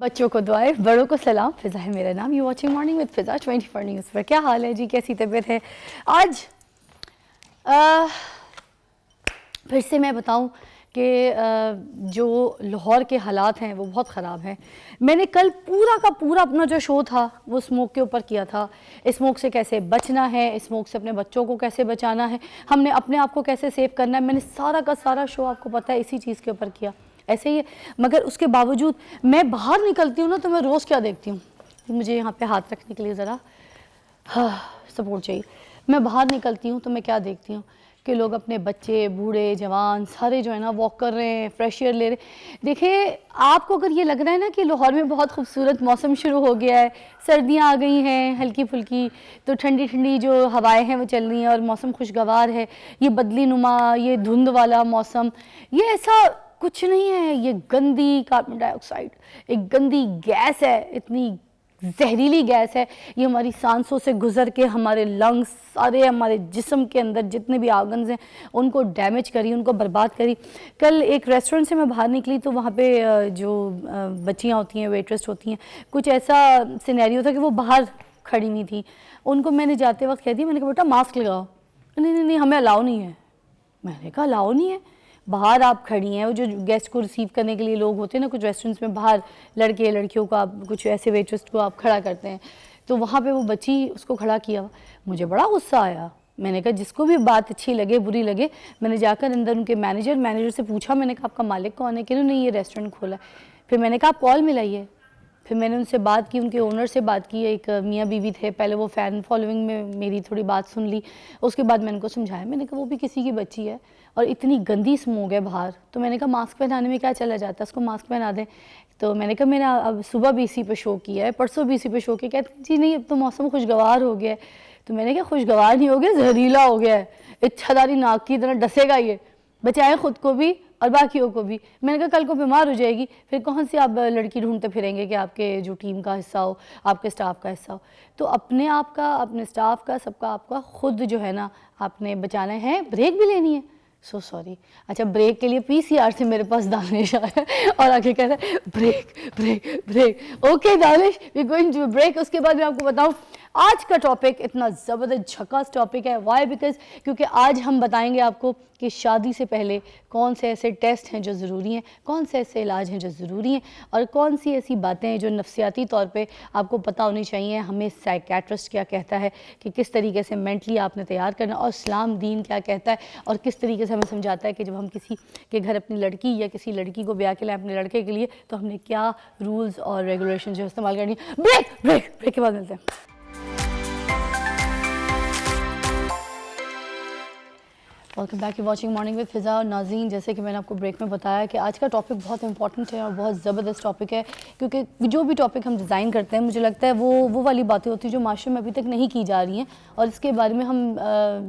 بچوں کو دعائیں، بڑوں کو سلام. فضا ہے میرا نام. یو واچنگ مارننگ وتھ فضا 24 نیوز پر. کیا حال ہے جی؟ کیسی طبیعت ہے آج؟ پھر سے میں بتاؤں کہ جو لاہور کے حالات ہیں وہ بہت خراب ہیں. میں نے کل پورا کا پورا اپنا جو شو تھا وہ اسموک کے اوپر کیا تھا. اسموک سے کیسے بچنا ہے، اسموک سے اپنے بچوں کو کیسے بچانا ہے، ہم نے اپنے آپ کو کیسے سیو کرنا ہے. میں نے سارا کا سارا شو آپ کو پتہ ہے اسی چیز کے اوپر کیا. ایسے ہی ہے، مگر اس کے باوجود میں باہر نکلتی ہوں نا تو میں روز کیا دیکھتی ہوں. مجھے یہاں پہ ہاتھ رکھنے کے لیے ذرا سپورٹ چاہیے. میں باہر نکلتی ہوں تو میں کیا دیکھتی ہوں کہ لوگ اپنے بچے، بوڑھے، جوان سارے جو ہے نا واک کر رہے ہیں، فریش ایئر لے رہے ہیں. دیکھیں آپ کو اگر یہ لگ رہا ہے نا کہ لاہور میں بہت خوبصورت موسم شروع ہو گیا ہے، سردیاں آ گئی ہیں ہلکی پھلکی، تو ٹھنڈی ٹھنڈی جو ہوائیں ہیں وہ چل رہی ہیں اور موسم خوشگوار ہے، یہ بدلی نما، یہ دھند والا موسم، یہ ایسا کچھ نہیں ہے. یہ گندی کاربن ڈائی آکسائڈ، ایک گندی گیس ہے، اتنی زہریلی گیس ہے. یہ ہماری سانسوں سے گزر کے ہمارے لنگس، سارے ہمارے جسم کے اندر جتنے بھی آرگنز ہیں ان کو ڈیمیج کری، ان کو برباد کری. کل ایک ریسٹورنٹ سے میں باہر نکلی تو وہاں پہ جو بچیاں ہوتی ہیں، ویٹرس ہوتی ہیں، کچھ ایسا سینیریو تھا کہ وہ باہر کھڑی ہوئی تھیں. ان کو میں نے جاتے وقت کہہ دیا، میں نے کہا بیٹا ماسک لگاؤ. نہیں ہمیں الاؤ نہیں ہے. میں نے کہا الاؤ نہیں ہے؟ باہر آپ کھڑی ہیں، وہ جو گیسٹ کو ریسیو کرنے کے لیے لوگ ہوتے ہیں نا کچھ ریسٹورنٹس میں، باہر لڑکے لڑکیوں کو آپ کچھ ایسے ویٹرس کو آپ کھڑا کرتے ہیں، تو وہاں پہ وہ بچی اس کو کھڑا کیا. مجھے بڑا غصہ آیا. میں نے کہا جس کو بھی بات اچھی لگے بری لگے، میں نے جا کر اندر ان کے مینیجر سے پوچھا. میں نے کہا آپ کا مالک کون ہے؟ کہ نہیں یہ ریسٹورنٹ کھولا ہے. پھر میں نے کہا آپ کال ملائیے. پھر میں نے ان سے بات کی، ان کے اونر سے بات کی. ایک میاں بیوی تھے، پہلے وہ فین فالوئنگ میں میری تھوڑی بات سن لی. اس کے بعد میں ان کو سمجھایا، میں نے کہا وہ بھی کسی کی بچی ہے اور اتنی گندی اسموگ ہے باہر، تو میں نے کہا ماسک پہنانے میں کیا چلا جاتا ہے، اس کو ماسک پہنا دیں. تو میں نے کہا میں نے اب صبح بھی اسی پہ شو کیا ہے، پرسوں بھی اسی پہ شو کیا. کہتے جی نہیں اب تو موسم خوشگوار ہو گیا ہے. تو میں نے کہا خوشگوار نہیں ہو گیا، زہریلا ہو گیا ہے، اچھاداری ناک کی طرح ڈسے گا یہ. بچائیں خود کو بھی اور باقیوں کو بھی. میں نے کہا کل کو بیمار ہو جائے گی، پھر کون سی آپ لڑکی ڈھونڈتے پھریں گے کہ آپ کے جو ٹیم کا حصہ ہو، آپ کے سٹاف کا حصہ ہو. تو اپنے آپ کا، اپنے سٹاف کا، سب کا آپ کا خود جو ہے نا آپ نے بچانا ہے. بریک بھی لینی ہے. So sorry. اچھا بریک کے لیے پی سی آر سے میرے پاس دانش آیا اور آگے کہہ رہا ہے break break break. Okay Danish we going to break. اس کے بعد میں آپ کو بتاؤں آج کا ٹاپک اتنا زبردست جھکاس ٹاپک ہے. وائی؟ بیکاز کیونکہ آج ہم بتائیں گے آپ کو کہ شادی سے پہلے کون سے ایسے ٹیسٹ ہیں جو ضروری ہیں، کون سے ایسے علاج ہیں جو ضروری ہیں، اور کون سی ایسی باتیں ہیں جو نفسیاتی طور پہ آپ کو پتہ ہونی چاہیے. ہمیں سائیکیٹرسٹ کیا کہتا ہے کہ کس طریقے سے مینٹلی آپ نے تیار کرنا، اور اسلام دین کیا کہتا ہے، اور کس طریقے سے ہمیں سمجھاتا ہے کہ جب ہم کسی کے گھر اپنی لڑکی یا کسی لڑکی کو بیاہ کے لائیں اپنے لڑکے کے لیے، تو ہم نے کیا رولز اور ریگولیشن جو استعمال کرنی ہے. بریک کے بعد ملتے ہیں. Welcome back to watching morning with Fiza. اور ناظرین جیسے کہ میں نے آپ کو بریک میں بتایا کہ آج کا ٹاپک بہت امپورٹنٹ ہے اور بہت زبردست ٹاپک ہے، کیونکہ جو بھی ٹاپک ہم ڈیزائن کرتے ہیں مجھے لگتا ہے وہ والی باتیں ہوتی ہیں جو معاشرے میں ابھی تک نہیں کی جا رہی ہیں، اور اس کے بارے میں ہم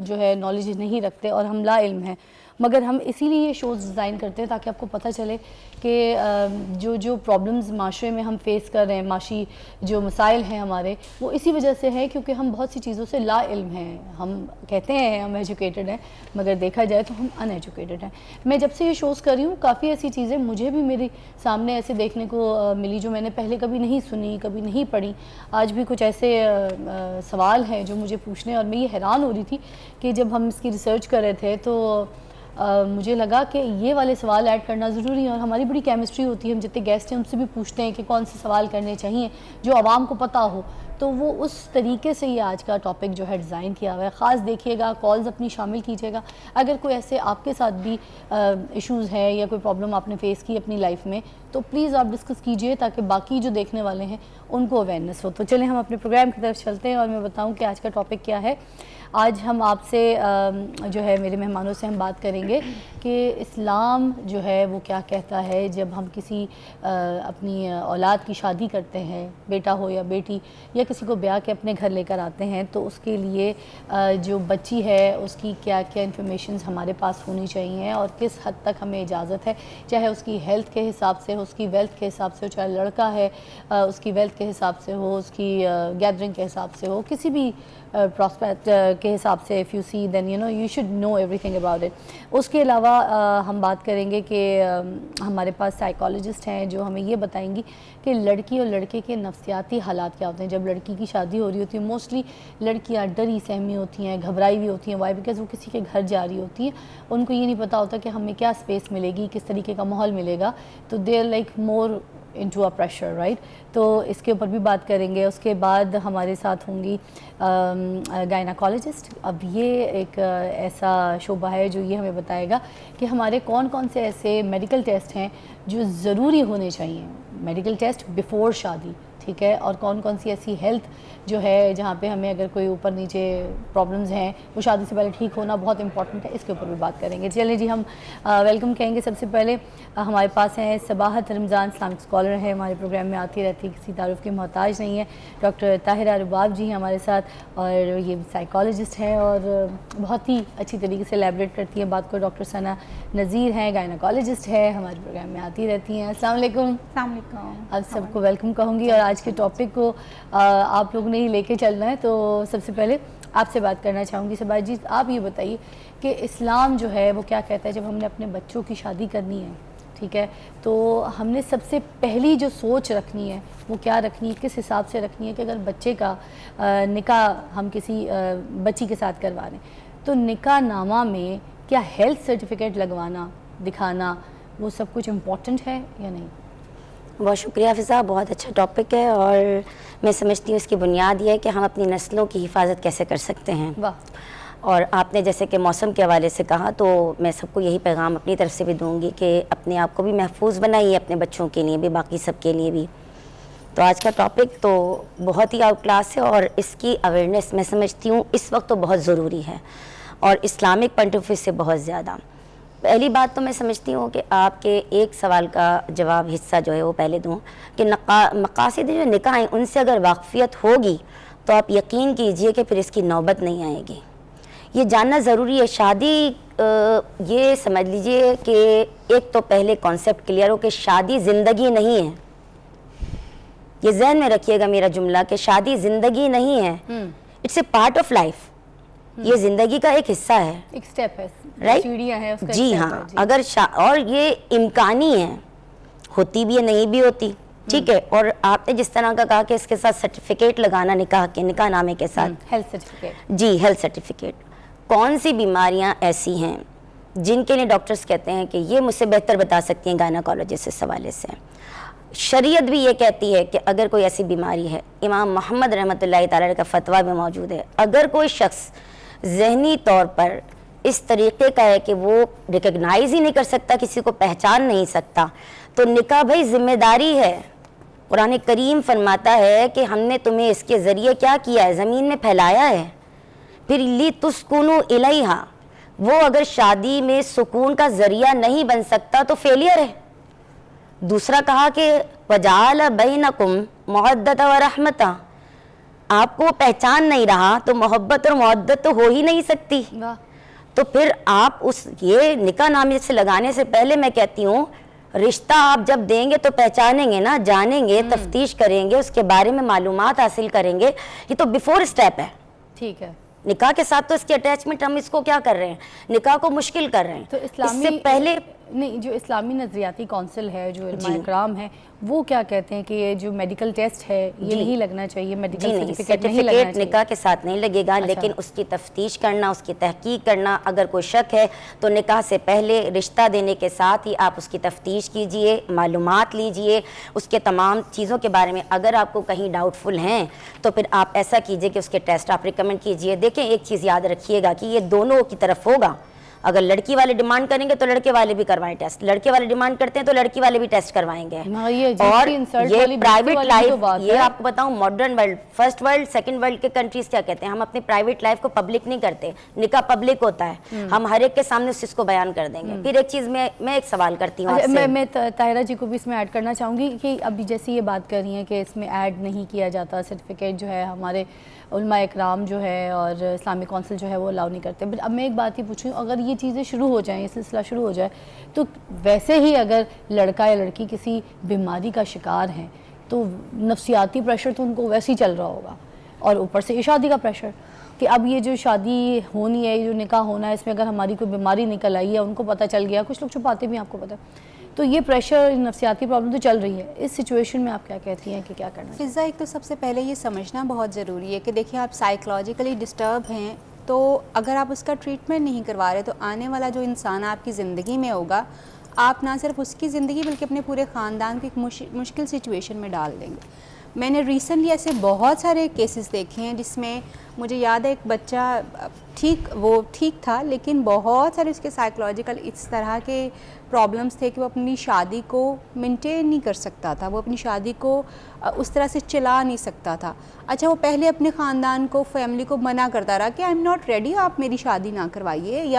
جو ہے نالج نہیں رکھتے اور ہم لا علم ہیں. مگر ہم اسی لیے یہ شوز ڈیزائن کرتے ہیں تاکہ آپ کو پتہ چلے کہ جو پرابلمز معاشرے میں ہم فیس کر رہے ہیں، معاشی جو مسائل ہیں ہمارے، وہ اسی وجہ سے ہے کیونکہ ہم بہت سی چیزوں سے لا علم ہیں. ہم کہتے ہیں ہم ایجوکیٹڈ ہیں، مگر دیکھا جائے تو ہم ان ایجوکیٹڈ ہیں. میں جب سے یہ شوز کر رہی ہوں کافی ایسی چیزیں مجھے بھی میری سامنے ایسے دیکھنے کو ملی جو میں نے پہلے کبھی نہیں سنی، کبھی نہیں پڑھی. آج بھی کچھ ایسے سوال ہیں جو مجھے پوچھنے، اور میں یہ حیران ہو رہی تھی کہ جب ہم اس کی ریسرچ کر رہے تھے تو مجھے لگا کہ یہ والے سوال ایڈ کرنا ضروری ہے. اور ہماری بڑی کیمسٹری ہوتی ہے، ہم جتنے گیسٹ ہیں ان سے بھی پوچھتے ہیں کہ کون سے سوال کرنے چاہیے جو عوام کو پتہ ہو. تو وہ اس طریقے سے یہ آج کا ٹاپک جو ہے ڈیزائن کیا ہوا ہے. خاص دیکھیے گا، کالز اپنی شامل کیجیے گا. اگر کوئی ایسے آپ کے ساتھ بھی ایشوز ہیں یا کوئی پرابلم آپ نے فیس کی اپنی لائف میں، تو پلیز آپ ڈسکس کیجئے تاکہ باقی جو دیکھنے والے ہیں ان کو اویئرنیس ہو. تو چلیں ہم اپنے پروگرام کی طرف چلتے ہیں اور میں بتاؤں کہ آج کا ٹاپک کیا ہے. آج ہم آپ سے جو ہے میرے مہمانوں سے ہم بات کریں گے کہ اسلام جو ہے وہ کیا کہتا ہے جب ہم کسی اپنی اولاد کی شادی کرتے ہیں، بیٹا ہو یا بیٹی، یا کسی کو بیاہ کے اپنے گھر لے کر آتے ہیں، تو اس کے لیے جو بچی ہے اس کی کیا کیا انفارمیشنز ہمارے پاس ہونی چاہیے اور کس حد تک ہمیں اجازت ہے، چاہے اس کی ہیلتھ کے حساب سے ہو، اس کی ویلتھ کے حساب سے ہو، چاہے لڑکا ہے اس کی ویلتھ کے حساب سے ہو، اس کی گیدرنگ کے حساب سے ہو، کسی بھی پراسپیکٹ کے حساب سے if you see then you should know everything about it. اس کے علاوہ ہم بات کریں گے کہ ہمارے پاس سائیکالوجسٹ ہیں جو ہمیں یہ بتائیں گی کہ لڑکی اور لڑکے کے نفسیاتی حالات کیا ہوتے ہیں. جب لڑکی کی شادی ہو رہی ہوتی ہے موسٹلی لڑکیاں ڈری سہمی ہوتی ہیں, گھبرائی ہوئی ہوتی ہیں. وائی بیکاز وہ کسی کے گھر جا رہی ہوتی ہیں, ان کو یہ نہیں پتہ ہوتا کہ ہمیں کیا اسپیس ملے گی, کس طریقے کا ماحول ملے گا, تو they are like more into a pressure, right? تو اس کے اوپر بھی بات کریں گے. اس کے بعد ہمارے ساتھ ہوں گی گائناکالوجسٹ. اب یہ ایک ایسا شعبہ ہے جو یہ ہمیں بتائے گا کہ ہمارے کون کون سے ایسے میڈیکل ٹیسٹ ہیں جو ضروری ہونے چاہیے, میڈیکل ٹیسٹ بیفور شادی, ٹھیک ہے, اور کون کون سی ایسی ہیلتھ جو ہے جہاں پہ ہمیں اگر کوئی اوپر نیچے پرابلمز ہیں وہ شادی سے پہلے ٹھیک ہونا بہت امپورٹنٹ ہے. اس کے اوپر بھی بات کریں گے. چلیں جی, ہم ویلکم کہیں گے. سب سے پہلے ہمارے پاس ہیں صباحت رمضان, اسلامک اسکالر ہے, ہمارے پروگرام میں آتی رہتی ہے, کسی تعارف کے محتاج نہیں ہے. ڈاکٹر طاہرہ رباب جی ہیں ہمارے ساتھ, اور یہ سائیکالوجسٹ ہیں اور بہت ہی اچھی طریقے سے ایلیبریٹ کرتی ہیں بات کو. ڈاکٹر ثنا نذیر ہیں, گائناکالوجسٹ ہے, ہمارے پروگرام میں آتی رہتی ہیں. السلام علیکم. السلام علیکم. آپ سب کو ویلکم کہوں گی, اور آج کے ٹاپک کو آپ لوگ نے ہی لے کے چلنا ہے. تو سب سے پہلے آپ سے بات کرنا چاہوں گی صباحت جی, آپ یہ بتائیے کہ اسلام جو ہے وہ کیا کہتا ہے جب ہم نے اپنے بچوں کی شادی کرنی ہے, ٹھیک ہے, تو ہم نے سب سے پہلی جو سوچ رکھنی ہے وہ کیا رکھنی ہے, کس حساب سے رکھنی ہے کہ اگر بچے کا نکاح ہم کسی بچی کے ساتھ کروا رہے ہیں تو نکاح نامہ میں کیا ہیلتھ سرٹیفکیٹ لگوانا, دکھانا, وہ سب کچھ امپورٹنٹ ہے یا نہیں؟ بہت شکریہ فضا, بہت اچھا ٹاپک ہے, اور میں سمجھتی ہوں اس کی بنیاد یہ ہے کہ ہم اپنی نسلوں کی حفاظت کیسے کر سکتے ہیں. واہ. اور آپ نے جیسے کہ موسم کے حوالے سے کہا, تو میں سب کو یہی پیغام اپنی طرف سے بھی دوں گی کہ اپنے آپ کو بھی محفوظ بنائیے, اپنے بچوں کے لیے بھی, باقی سب کے لیے بھی. تو آج کا ٹاپک تو بہت ہی آؤٹ کلاس ہے, اور اس کی اویئرنیس میں سمجھتی ہوں اس وقت تو بہت ضروری ہے, اور اسلامک پوائنٹ آف ویو سے بہت زیادہ. پہلی بات تو میں سمجھتی ہوں کہ آپ کے ایک سوال کا جواب حصہ جو ہے وہ پہلے دوں کہ مقاصد جو نکاح ہیں ان سے اگر واقفیت ہوگی تو آپ یقین کیجئے کہ پھر اس کی نوبت نہیں آئے گی. یہ جاننا ضروری ہے. شادی یہ سمجھ لیجئے کہ ایک تو پہلے کانسیپٹ کلیئر ہو کہ شادی زندگی نہیں ہے. یہ ذہن میں رکھیے گا میرا جملہ کہ شادی زندگی نہیں ہے, it's a part of life. یہ زندگی کا ایک حصہ ہے, ایک سٹیپ ہے, رائٹ؟ سیڑھیاں ہیں اس کا. جی ہاں, اگر اور یہ امکانی ہے, ہوتی بھی ہے نہیں بھی ہوتی, ٹھیک ہے. اور آپ نے جس طرح کا کہا کہ اس کے ساتھ سرٹیفکیٹ لگانا نکاح کے, نکاح نامے کے ساتھ, ہیلتھ سرٹیفکیٹ. جی ہیلتھ سرٹیفکیٹ. کون سی بیماریاں ایسی ہیں جن کے لیے ڈاکٹرز کہتے ہیں کہ یہ مجھ سے بہتر بتا سکتی ہیں گائناکالوجسٹ اس حوالے سے. شریعت بھی یہ کہتی ہے کہ اگر کوئی ایسی بیماری ہے, امام محمد رحمۃ اللہ تعالی کا فتویٰ بھی موجود ہے, اگر کوئی شخص ذہنی طور پر اس طریقے کا ہے کہ وہ ریکگنائز ہی نہیں کر سکتا, کسی کو پہچان نہیں سکتا, تو نکاح بھائی ذمہ داری ہے. قرآن کریم فرماتا ہے کہ ہم نے تمہیں اس کے ذریعے کیا کیا ہے, زمین میں پھیلایا ہے. پھر لی تسکنوا الیہا, وہ اگر شادی میں سکون کا ذریعہ نہیں بن سکتا تو فیلئر ہے. دوسرا کہا کہ وجعل بینکم مودۃ ورحمۃ, آپ کو پہچان نہیں رہا تو محبت اور مودت تو ہو ہی نہیں سکتی. تو پھر آپ یہ نکاح نامے سے لگانے سے پہلے میں کہتی ہوں رشتہ آپ جب دیں گے تو پہچانیں گے نا, جانیں گے, تفتیش کریں گے, اس کے بارے میں معلومات حاصل کریں گے. یہ تو بیفور اسٹیپ ہے. ٹھیک ہے. نکاح کے ساتھ تو اس کی اٹیچمنٹ ہم اس کو کیا کر رہے ہیں, نکاح کو مشکل کر رہے ہیں. تو اس سے پہلے نہیں, جو اسلامی نظریاتی کونسل ہے, جو علماء کرام ہے, وہ کیا کہتے ہیں کہ یہ جو میڈیکل ٹیسٹ ہے یہ نہیں لگنا چاہیے, میڈیکل سرٹیفکیٹ نہیں لگنا چاہیے. نکاح کے ساتھ نہیں لگے گا, لیکن اس کی تفتیش کرنا, اس کی تحقیق کرنا, اگر کوئی شک ہے تو نکاح سے پہلے رشتہ دینے کے ساتھ ہی آپ اس کی تفتیش کیجئے, معلومات لیجئے, اس کے تمام چیزوں کے بارے میں. اگر آپ کو کہیں ڈاؤٹ فل ہیں تو پھر آپ ایسا کیجئے کہ اس کے ٹیسٹ آپ ریکمنڈ کیجئے. دیکھیں ایک چیز یاد رکھیے گا کہ یہ دونوں کی طرف ہوگا. اگر لڑکی والے ڈیمانڈ کریں گے تو لڑکے والے بھی کروائیں ٹیسٹ, لڑکے والے ڈیمانڈ کرتے ہیں تو لڑکی والے بھی ٹیسٹ کروائیں گے. اور یہ پرائیویٹ لائف, یہ آپ کو بتاؤں modern world, first world, second world کے کنٹریز کیا کہتے ہیں, ہم اپنی پرائیویٹ لائف کو پبلک نہیں کرتے, نکاح پبلک ہوتا ہے, ہم ہر ایک کے سامنے اس کو بیان کر دیں گے. پھر ایک چیز میں ایک سوال کرتی ہوں, میں طاہرہ جی کو بھی اس میں ایڈ کرنا چاہوں گی کہ ابھی جیسے یہ بات کر رہی ہیں کہ اس میں ایڈ نہیں کیا جاتا سرٹیفکیٹ, جو ہے ہمارے علماء اکرام جو ہے اور اسلامی کونسل جو ہے وہ الاؤ نہیں کرتے. بٹ اب میں ایک بات یہ پوچھوں, اگر یہ چیزیں شروع ہو جائیں, یہ سلسلہ شروع ہو جائے, تو ویسے ہی اگر لڑکا یا لڑکی کسی بیماری کا شکار ہیں تو نفسیاتی پریشر تو ان کو ویسے ہی چل رہا ہوگا, اور اوپر سے یہ شادی کا پریشر کہ اب یہ جو شادی ہونی ہے, یہ جو نکاح ہونا ہے, اس میں اگر ہماری کوئی بیماری نکل آئی ہے, ان کو پتہ چل گیا, کچھ لوگ چھپاتے بھی ہیں, آپ کو پتہ ہے, تو یہ پریشر, نفسیاتی پرابلم تو چل رہی ہے. اس سچویشن میں آپ کیا کہتی ہیں کہ کیا کرنا ہے؟ فضا, ایک تو سب سے پہلے یہ سمجھنا بہت ضروری ہے کہ دیکھیں آپ سائیکلوجیکلی ڈسٹرب ہیں, تو اگر آپ اس کا ٹریٹمنٹ نہیں کروا رہے تو آنے والا جو انسان آپ کی زندگی میں ہوگا, آپ نہ صرف اس کی زندگی بلکہ اپنے پورے خاندان کو ایک مشکل سچویشن میں ڈال دیں گے. میں نے ریسنٹلی ایسے بہت سارے کیسز دیکھے ہیں جس میں مجھے یاد ہے ایک بچہ ٹھیک تھا, لیکن بہت سارے اس کے سائیکلوجیکل اس طرح کے پرابلمس تھے کہ وہ اپنی شادی کو مینٹین نہیں کر سکتا تھا, وہ اپنی شادی کو اس طرح سے چلا نہیں سکتا تھا. اچھا, وہ پہلے اپنے خاندان کو, فیملی کو منع کرتا رہا کہ آئی ایم ناٹ ریڈی, آپ میری شادی نہ کروائیے,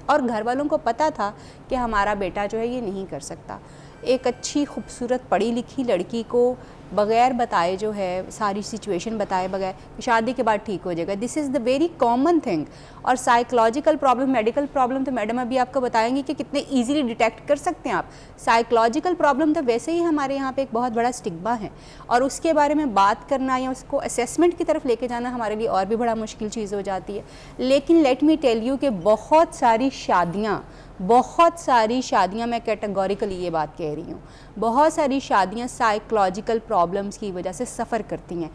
اور گھر والوں کو پتہ تھا کہ ہمارا بیٹا جو ہے یہ نہیں کر سکتا. ایک اچھی خوبصورت پڑھی لکھی لڑکی کو بغیر بتائے جو ہے, ساری سچویشن بتائے بغیر, شادی کے بعد ٹھیک ہو جائے گا. دس از دا ویری کامن تھنگ. اور سائیکلوجیکل پرابلم, میڈیکل پرابلم تو میڈم ابھی آپ کو بتائیں گی کہ کتنے ایزیلی ڈیٹیکٹ کر سکتے ہیں آپ. سائیکلوجیکل پرابلم تو ویسے ہی ہمارے یہاں پہ ایک بہت بڑا اسٹگما ہے, اور اس کے بارے میں بات کرنا یا اس کو اسیسمنٹ کی طرف لے کے جانا ہمارے لیے اور بھی بڑا مشکل چیز ہو جاتی ہے. لیکن لیٹ می ٹیل یو کہ بہت ساری شادیاں میں کیٹیگوریکلی یہ بات کہہ رہی ہوں, بہت ساری شادیاں سائیکلوجیکل پرابلمس کی وجہ سے سفر کرتی ہیں.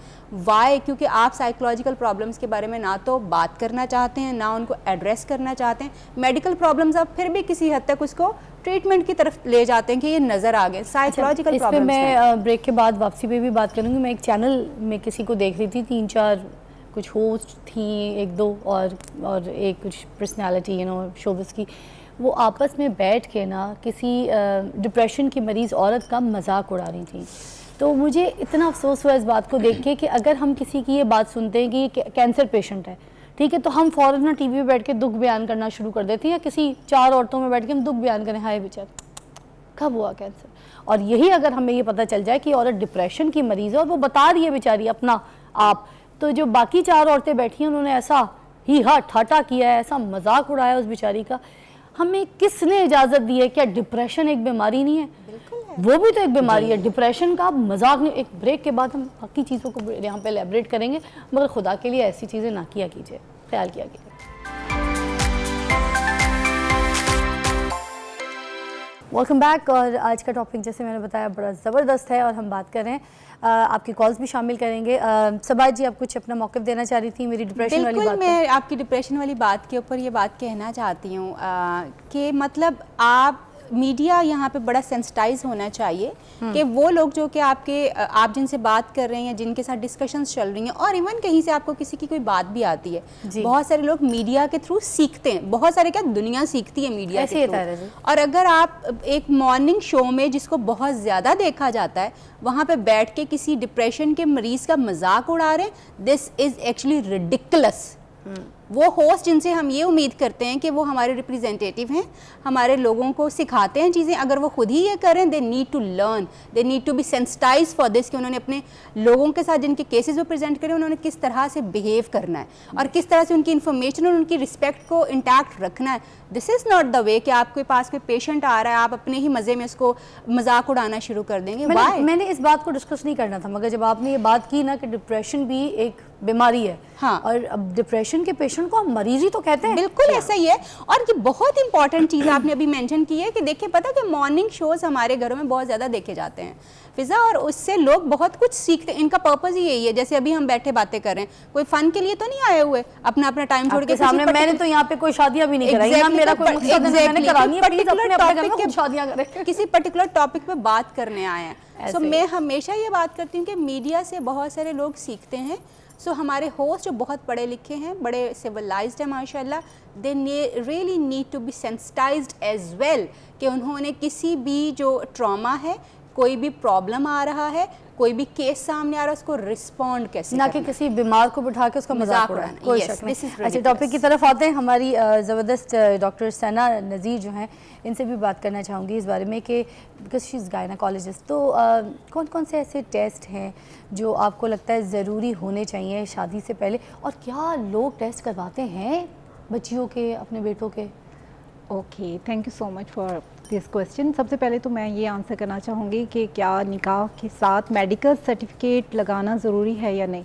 وائی؟ کیونکہ آپ سائیکلوجیکل پرابلمس کے بارے میں نہ تو بات کرنا چاہتے ہیں, نہ ان کو ایڈریس کرنا چاہتے ہیں. میڈیکل پرابلمس آپ پھر بھی کسی حد تک اس کو ٹریٹمنٹ کی طرف لے جاتے ہیں کہ یہ نظر آ گئے. سائیکلوجیکل پرابلمس میں بریک کے بعد واپسی پہ بھی بات کروں گی. میں ایک چینل میں کسی کو دیکھ رہی تھی, 3-4 کچھ ہوسٹ تھیں, 1-2 اور ایک کچھ پرسنالٹی شوبز کی, وہ آپس میں بیٹھ کے نا کسی ڈپریشن کی مریض عورت کا مذاق اڑا رہی تھیں. تو مجھے اتنا افسوس ہوا اس بات کو دیکھ کے کہ اگر ہم کسی کی یہ بات سنتے ہیں کہ یہ کینسر پیشنٹ ہے, ٹھیک ہے, تو ہم فوراً نا ٹی وی پہ بیٹھ کے دکھ بیان کرنا شروع کر دیتے ہیں, یا کسی 4 عورتوں میں بیٹھ کے ہم دکھ بیان کریں, ہائے بیچارہ کب ہوا کینسر. اور یہی اگر ہمیں یہ پتہ چل جائے کہ عورت ڈپریشن کی مریض ہے اور وہ بتا رہی ہے بیچاری اپنا آپ, تو جو باقی 4 عورتیں بیٹھی ہیں انہوں نے ایسا ہی ٹھاٹا کیا ہے, ایسا مذاق اڑایا اس بیچاری کا. ہمیں کس نے اجازت دی ہے؟ کیا ڈپریشن ایک بیماری نہیں ہے؟ وہ بھی تو ایک بیماری ہے. ڈپریشن کا مذاق نہیں. ایک بریک کے بعد ہم باقی چیزوں کو یہاں پہ ایلیبریٹ کریں گے, مگر خدا کے لیے ایسی چیزیں نہ کیا کیجیے, خیال کیا کیجیے. Welcome back. اور آج کا ٹاپک جیسے میں نے بتایا بڑا زبردست ہے, اور ہم بات کر رہے ہیں, آپ کی کالز بھی شامل کریں گے. صبا جی, آپ کچھ اپنا موقف دینا چاہ رہی تھی میری ڈپریشن والی بات. بالکل, میں آپ کی ڈپریشن والی بات کے اوپر یہ بات کہنا چاہتی ہوں کہ مطلب آپ میڈیا یہاں پہ بڑا سینسٹائز ہونا چاہیے کہ وہ لوگ جو کہ آپ جن سے بات کر رہے ہیں, جن کے ساتھ ڈسکشنز چل رہی ہیں, اور ایون کہیں سے آپ کو کسی کی کوئی بات بھی آتی ہے, بہت سارے لوگ میڈیا کے تھرو سیکھتے ہیں, بہت سارے کیا دنیا سیکھتی ہے میڈیا کے تھرو. اور اگر آپ ایک مارننگ شو میں جس کو بہت زیادہ دیکھا جاتا ہے, وہاں پہ بیٹھ کے کسی ڈپریشن کے مریض کا مذاق اڑا رہے ہیں, دس از ایکچولی ریڈیکولس. وہ ہوسٹ جن سے ہم یہ امید کرتے ہیں کہ وہ ہمارے ریپریزنٹیٹیو ہیں, ہمارے لوگوں کو سکھاتے ہیں چیزیں, اگر وہ خود ہی یہ کریں, they need to learn, they need to be sensitized for this, کہ انہوں نے اپنے لوگوں کے ساتھ جن کے کیسز وہ پریزنٹ کریں انہوں نے کس طرح سے بہیو کرنا ہے, اور کس طرح سے ان کی انفارمیشن اور ان کی رسپیکٹ کو انٹیکٹ رکھنا ہے. دس از ناٹ دا وے کہ آپ کے پاس کوئی پیشنٹ آ رہا ہے, آپ اپنے ہی مزے میں اس کو مذاق اڑانا شروع کر دیں گے. میں نے اس بات کو ڈسکس نہیں کرنا تھا, مگر جب آپ نے یہ بات کی نا کہ ڈپریشن بھی ایک بیماری ہے, ہاں, اور اب ڈپریشن کے پیشنٹ کو ہم مریض ہی تو کہتے ہیں. بالکل ایسا ہی ہے. اور یہ بہت امپورٹنٹ چیز آپ نے ابھی مینشن کی ہے کہ دیکھیں, پتہ کہ مارننگ شوز ہمارے گھروں میں بہت زیادہ دیکھے جاتے ہیں فضا, اور اس سے لوگ بہت کچھ سیکھتے ہیں. ان کا پرپز ہی یہی ہے, جیسے ابھی ہم بیٹھے باتیں کر رہے ہیں, کوئی فن کے لیے تو نہیں آئے ہوئے, اپنا ٹائم چھوڑ کے سامنے. میں نے تو یہاں پہ کوئی شادیاں بھی نہیں کرائی, میرا کوئی مقصد نہیں, میں نے کرانی ہے, پلیز اپنے اپنے گھر میں خود شادیاں کریں, کسی پرٹیکولر ٹاپک پہ بات کرنے آئے ہیں. سو میں ہمیشہ یہ بات کرتی ہوں کہ میڈیا سے بہت سارے لوگ سیکھتے ہیں. سو ہمارے ہوسٹ جو بہت پڑھے لکھے ہیں, بڑے سیولائزڈ ہیں ماشاء اللہ, they really need to be sensitised as well, کہ انہوں نے کسی بھی جو ٹراما ہے, کوئی بھی پرابلم آ رہا ہے, کوئی بھی کیس سامنے آ رہا ہے, اس کو رسپونڈ کیسے, نہ کہ کسی بیمار کو بٹھا کے اس کا مذاق اڑانا. کوئی شک نہیں. اچھا, ٹاپک کی طرف آتے ہیں. ہماری زبردست ڈاکٹر ثنا نذیر جو ہیں, ان سے بھی بات کرنا چاہوں گی اس بارے میں کہ بیکاز شی از گائناکالوجسٹ, تو کون کون سے ایسے ٹیسٹ ہیں جو آپ کو لگتا ہے ضروری ہونے چاہیے شادی سے پہلے, اور کیا لوگ ٹیسٹ کرواتے ہیں بچیوں کے, اپنے بیٹوں کے؟ Okay, thank you so much for this question. سب سے پہلے تو میں یہ آنسر کرنا چاہوں گی کہ کیا نکاح کے ساتھ میڈیکل سرٹیفکیٹ لگانا ضروری ہے یا نہیں.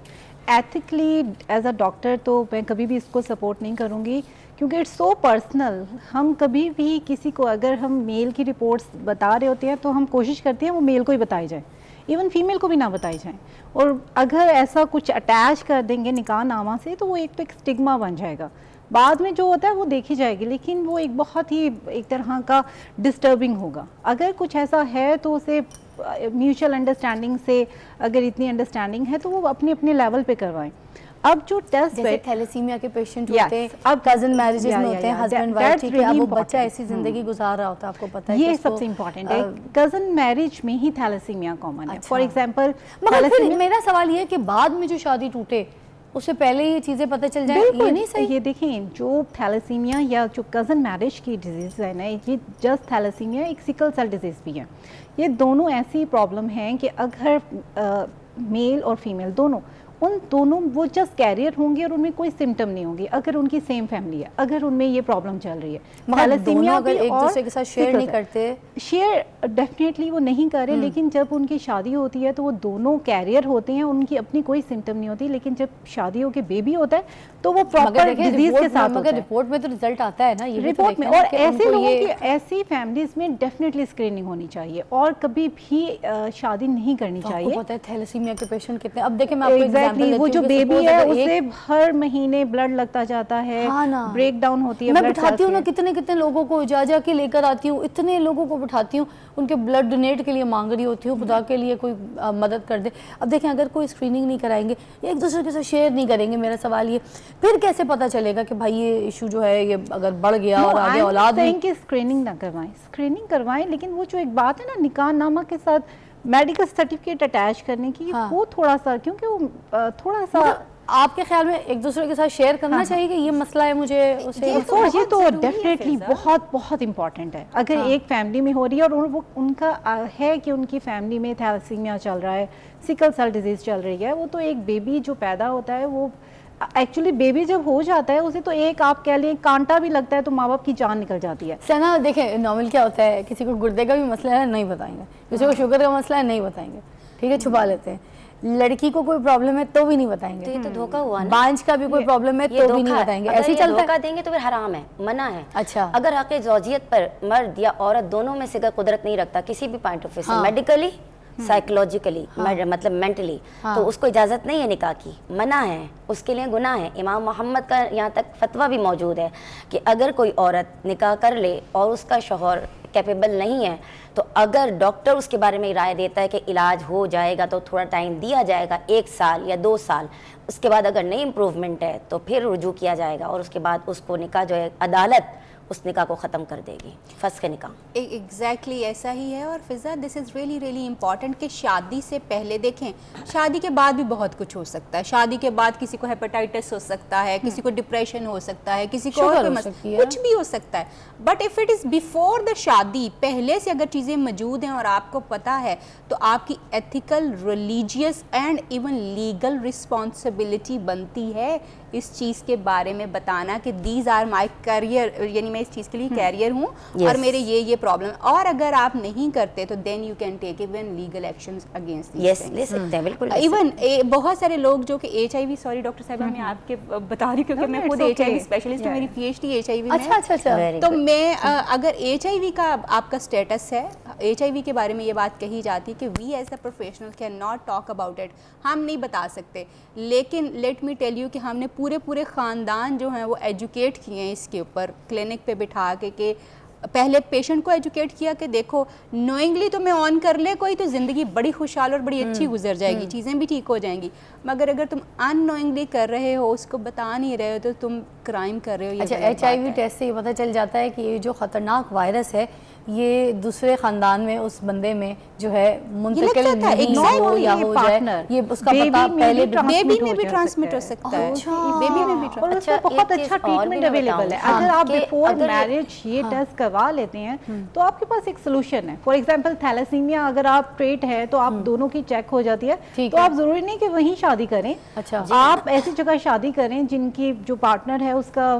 ایتھیکلی ایز اے ڈاکٹر تو میں کبھی بھی اس کو سپورٹ نہیں کروں گی، کیونکہ اٹس سو پرسنل. ہم کبھی بھی کسی کو اگر ہم میل کی رپورٹس بتا رہے ہوتے ہیں تو ہم کوشش کرتے ہیں وہ میل کو ہی بتائی جائیں، ایون فیمیل کو بھی نہ بتائی جائیں. اور اگر ایسا کچھ اٹیچ کر دیں گے نکاح نامہ سے تو وہ ایک تو ایک اسٹگما بن جائے گا، بعد میں جو ہوتا ہے وہ دیکھی جائے گی، لیکن وہ ایک بہت ہی ایک طرح کا ڈسٹربنگ ہوگا. اگر کچھ ایسا ہے تو اسے میوچل انڈرسٹینڈنگ سے، اگر اتنی انڈرسٹینڈنگ ہے تو وہ اپنے اپنے لیول پہ کروائیں. اب جو ٹیسٹ جیسے تھیلیسیمیا کے پیشنٹ ہوتے ہیں، اب کزن میرجز میں ہوتے ہیں ہسبینڈ وائف، ٹھیک ہے، اب وہ بچہ ایسی زندگی گزار رہا ہوتا ہے، آپ کو پتہ ہے یہ سب سے امپورٹنٹ ہے. کزن میرج میں ہی تھیلیسیمیا کامن ہے. فار ایگزامپل مگر پھر میرا سوال یہ ہے کہ بعد میں جو شادی ٹوٹے اس سے پہلے یہ چیزیں پتہ چل جائیں، یہ نہیں صحیح؟ یہ دیکھیں جو تھیلیسیمیا یا جو کزن میرج کی ڈیزیز ہے نا، یہ جسٹ تھیلیسیمیا ایک سیکل سیل ڈیزیز بھی ہے. یہ دونوں ایسی پرابلم ہیں کہ اگر میل اور فیمیل دونوں وہ جسٹ کیریئر ہوں گے اور ان میں کوئی سمٹم نہیں ہوں گے اگر ان کی سیم فیملی ہے، اگر ان میں یہ پرابلم چل رہی ہے. تھیلیسیمیا اگر ایک دوسرے کے ساتھ شیئر نہیں کرتے، شیئر ڈیفینیٹلی وہ نہیں کر رہے، لیکن جب ان کی شادی ہوتی ہے تو وہ دونوں کیریئر ہوتے ہیں، ان کی اپنی کوئی سمٹم نہیں ہوتی، لیکن جب شادی ہو کے بیبی ہوتا ہے تو وہ پراپر ڈیزیز کے ساتھ ہوتا ہے. رپورٹ میں تو رزلٹ آتا ہے نا، یہ رپورٹ میں. اور ایسے لوگوں کی ایسی فیملیز میں ڈیفینیٹلی اسکریننگ ہونی چاہیے اور کبھی بھی شادی نہیں کرنی چاہیے. آپ کو پتہ ہے تھیلیسیمیا کے پیشنٹ کتنے، اب دیکھیں میں آپ کو ایگزامپل دیتی ہوں، وہ جو بیبی ہے اسے ہر مہینے بلڈ لگتا جاتا ہے، بریک ڈاؤن ہوتی ہے. میں بٹھاتی ہوں نا کتنے لوگوں کو جا کے لے کر آتی ہوں، اتنے لوگوں کو بٹھاتی ہوں، ان کے بلڈ ڈونیٹ کے لیے مانگ رہی ہوتی ہوں، خدا کے لیے کوئی مدد کر دے. اب دیکھیں اگر کوئی اسکریننگ نہیں کرائیں گے، ایک دوسرے کے ساتھ شیئر نہیں کریں گے، میرا سوال یہ پھر کیسے پتہ چلے گا کہ بھائی یہ ایشو جو ہے یہ اگر بڑھ گیا اور آگے اولاد نہیں کہ اسکریننگ نہ کروائیں، اسکریننگ کروائیں، لیکن وہ جو ایک بات ہے نا نکاح نامہ کے ساتھ میڈیکل سرٹیفکیٹ اٹیچ کرنے کی، وہ تھوڑا سا، کیونکہ وہ تھوڑا سا آپ کے خیال میں ایک دوسرے کے ساتھ شیئر کرنا چاہیے کہ یہ مسئلہ ہے مجھے اسے. یہ تو ڈیفینیٹلی بہت امپورٹنٹ ہے. اگر ایک فیملی میں ہو رہی ہے اور وہ ان کا ہے کہ ان کی فیملی میں تھیلیسیمیا چل رہا ہے، سیکل سیل ڈیزیز چل رہی ہے، وہ تو ایک بیبی جو پیدا ہوتا ہے، وہ ایکچولی بیبی جب ہو جاتا ہے اسے تو ایک آپ کہہ لیں کانٹا بھی لگتا ہے تو ماں باپ کی جان نکل جاتی ہے. سنا دیکھیں نارمل کیا ہوتا ہے، کسی کو گردے کا بھی مسئلہ ہے نہیں بتائیں گے، کسی کو شوگر کا مسئلہ ہے نہیں بتائیں گے، ٹھیک ہے، چھپا لیتے ہیں. لڑکی کو کوئی پرابلم ہے تو بھی نہیں بتائیں گے، تو یہ تو دھوکہ ہوا نا. بانج کا بھی کوئی پرابلم ہے تو بھی نہیں بتائیں گے، ایسے ہی چلتا ہے. دھوکہ دیں گے تو پھر حرام ہے، منع ہے. اچھا اگر حق زوجیت پر مرد یا عورت دونوں میں سے اگر قدرت نہیں رکھتا کسی بھی پوائنٹ آف ویو سے، میڈیکلی سائیکولوجیکلی مطلب مینٹلی، تو اس کو اجازت نہیں ہے نکاح کی، منع ہے، اس کے لیے گناہ ہے. امام محمد کا یہاں تک فتویٰ بھی موجود ہے کہ اگر کوئی عورت نکاح کر لے اور اس کا شوہر کیپیبل نہیں ہے تو اگر ڈاکٹر اس کے بارے میں رائے دیتا ہے کہ علاج ہو جائے گا تو تھوڑا ٹائم دیا جائے گا، 1 سال یا 2 سال، اس کے بعد اگر نہیں امپروومنٹ ہے تو پھر رجوع کیا جائے گا اور اس کے بعد اس کو نکاح جو ہے عدالت اس نکاح کو ختم کر دے گی، فسخ نکاح. ایگزیکٹلی ایسا ہی ہے. اور فضا دس از ریئلی امپورٹنٹ کہ شادی سے پہلے دیکھیں، شادی کے بعد بھی بہت کچھ ہو سکتا ہے. شادی کے بعد کسی کو ہیپاٹائٹس ہو سکتا ہے، کسی کو ڈپریشن ہو سکتا ہے، کسی کو اور کچھ بھی ہو سکتا ہے. But if it is before the شادی، پہلے سے اگر چیزیں موجود ہیں اور آپ کو پتہ ہے تو آپ کی ethical, religious and even legal responsibility بنتی ہے اس چیز کے بارے میں بتانا کہ دیز آر مائی کیریئر، یعنی میں اس چیز کے لیے کیریئر ہوں اور میرے یہ پرابلم. اور اگر آپ نہیں کرتے تو then you can take even legal actions against these things. لے سکتے ہیں بالکل. ایون بہت سارے لوگ جو کہ H I V, sorry doctor صاحبہ میں آپ کے بتا رہی کیونکہ میں خود ایچ آئی وی اسپیشلسٹ ہوں، میری P H D H I V میں. اچھا تو میں اگر ایچ آئی وی کا آپ کا اسٹیٹس ہے، ایچ آئی وی کے بارے میں یہ بات کہی جاتی کہ we as a professional can not talk about it, ہم نہیں بتا سکتے. لیکن لیٹ می ٹیل یو کہ ہم نے پورے خاندان جو ہیں وہ ایجوکیٹ کیے ہیں اس کے اوپر، کلینک پہ بٹھا کے کہ پہلے پیشنٹ کو ایجوکیٹ کیا کہ دیکھو نوئنگلی تو میں آن کر لے کوئی تو زندگی بڑی خوشحال اور بڑی اچھی گزر جائے گی، چیزیں بھی ٹھیک ہو جائیں گی. مگر اگر تم ان نوئنگلی کر رہے ہو، اس کو بتا نہیں رہے ہو، تو تم کرائم کر رہے ہو. اچھا ایچ آئی وی ٹیسٹ سے یہ پتہ چل جاتا ہے کہ یہ جو خطرناک وائرس ہے یہ دوسرے خاندان میں اس بندے میں جو ہے منتقل نہیں ہو یا ہو جائے، یہ اس کا پتہ پہلے بیبی میں بھی ٹرانسمٹ ہو سکتا ہے. بیبی میں بھی اور اس کا بہت اچھا ٹریٹمنٹ اویلیبل ہے. اگر آپ بیفور میرج یہ ٹیسٹ کروا لیتے ہیں تو آپ کے پاس ایک سولوشن ہے. فار ایگزامپل تھیلیسیمیا اگر آپ ٹریٹ ہے تو آپ دونوں کی چیک ہو جاتی ہے، تو آپ ضروری نہیں کہ وہیں شادی کریں. اچھا آپ ایسی جگہ شادی کریں جن کی جو پارٹنر ہے اس کا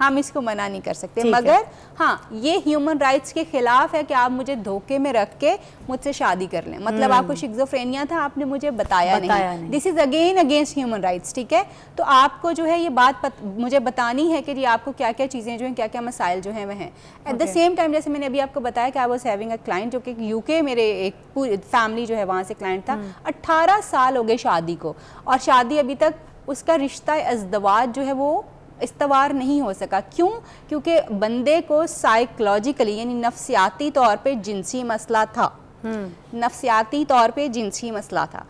ہم اس کو منع نہیں کر سکتے. ٹھیک ہے. مگر ہاں یہ ہیومن رائٹس کے خلاف ہے کہ آپ مجھے دھوکے میں رکھ کے مجھ سے شادی کر لیں. مطلب آپ کو شیزوفرینیا تھا, آپ نے مجھے بتایا نہیں. This is again against human rights. ٹھیک ہے, تو آپ کو جو ہے یہ بات مجھے بتانی ہے کہ جی آپ کو کیا کیا چیزیں جو ہیں, کیا کیا مسائل جو ہیں وہ ہیں. ایٹ دا سیم ٹائم جیسے میں نے ابھی آپ کو بتایا کہ I was having a client جو کہ یو کے, میرے ایک پوری فیملی جو ہے وہاں سے کلائنٹ تھا. 18 سال ہو گئے شادی کو, اور شادی ابھی تک اس کا رشتہ ازدواج جو ہے وہ استوار نہیں ہو سکا. کیوں؟ کیونکہ بندے کو سائیکولوجیکلی یعنی نفسیاتی طور پہ جنسی مسئلہ تھا. نفسیاتی طور پہ جنسی مسئلہ تھا.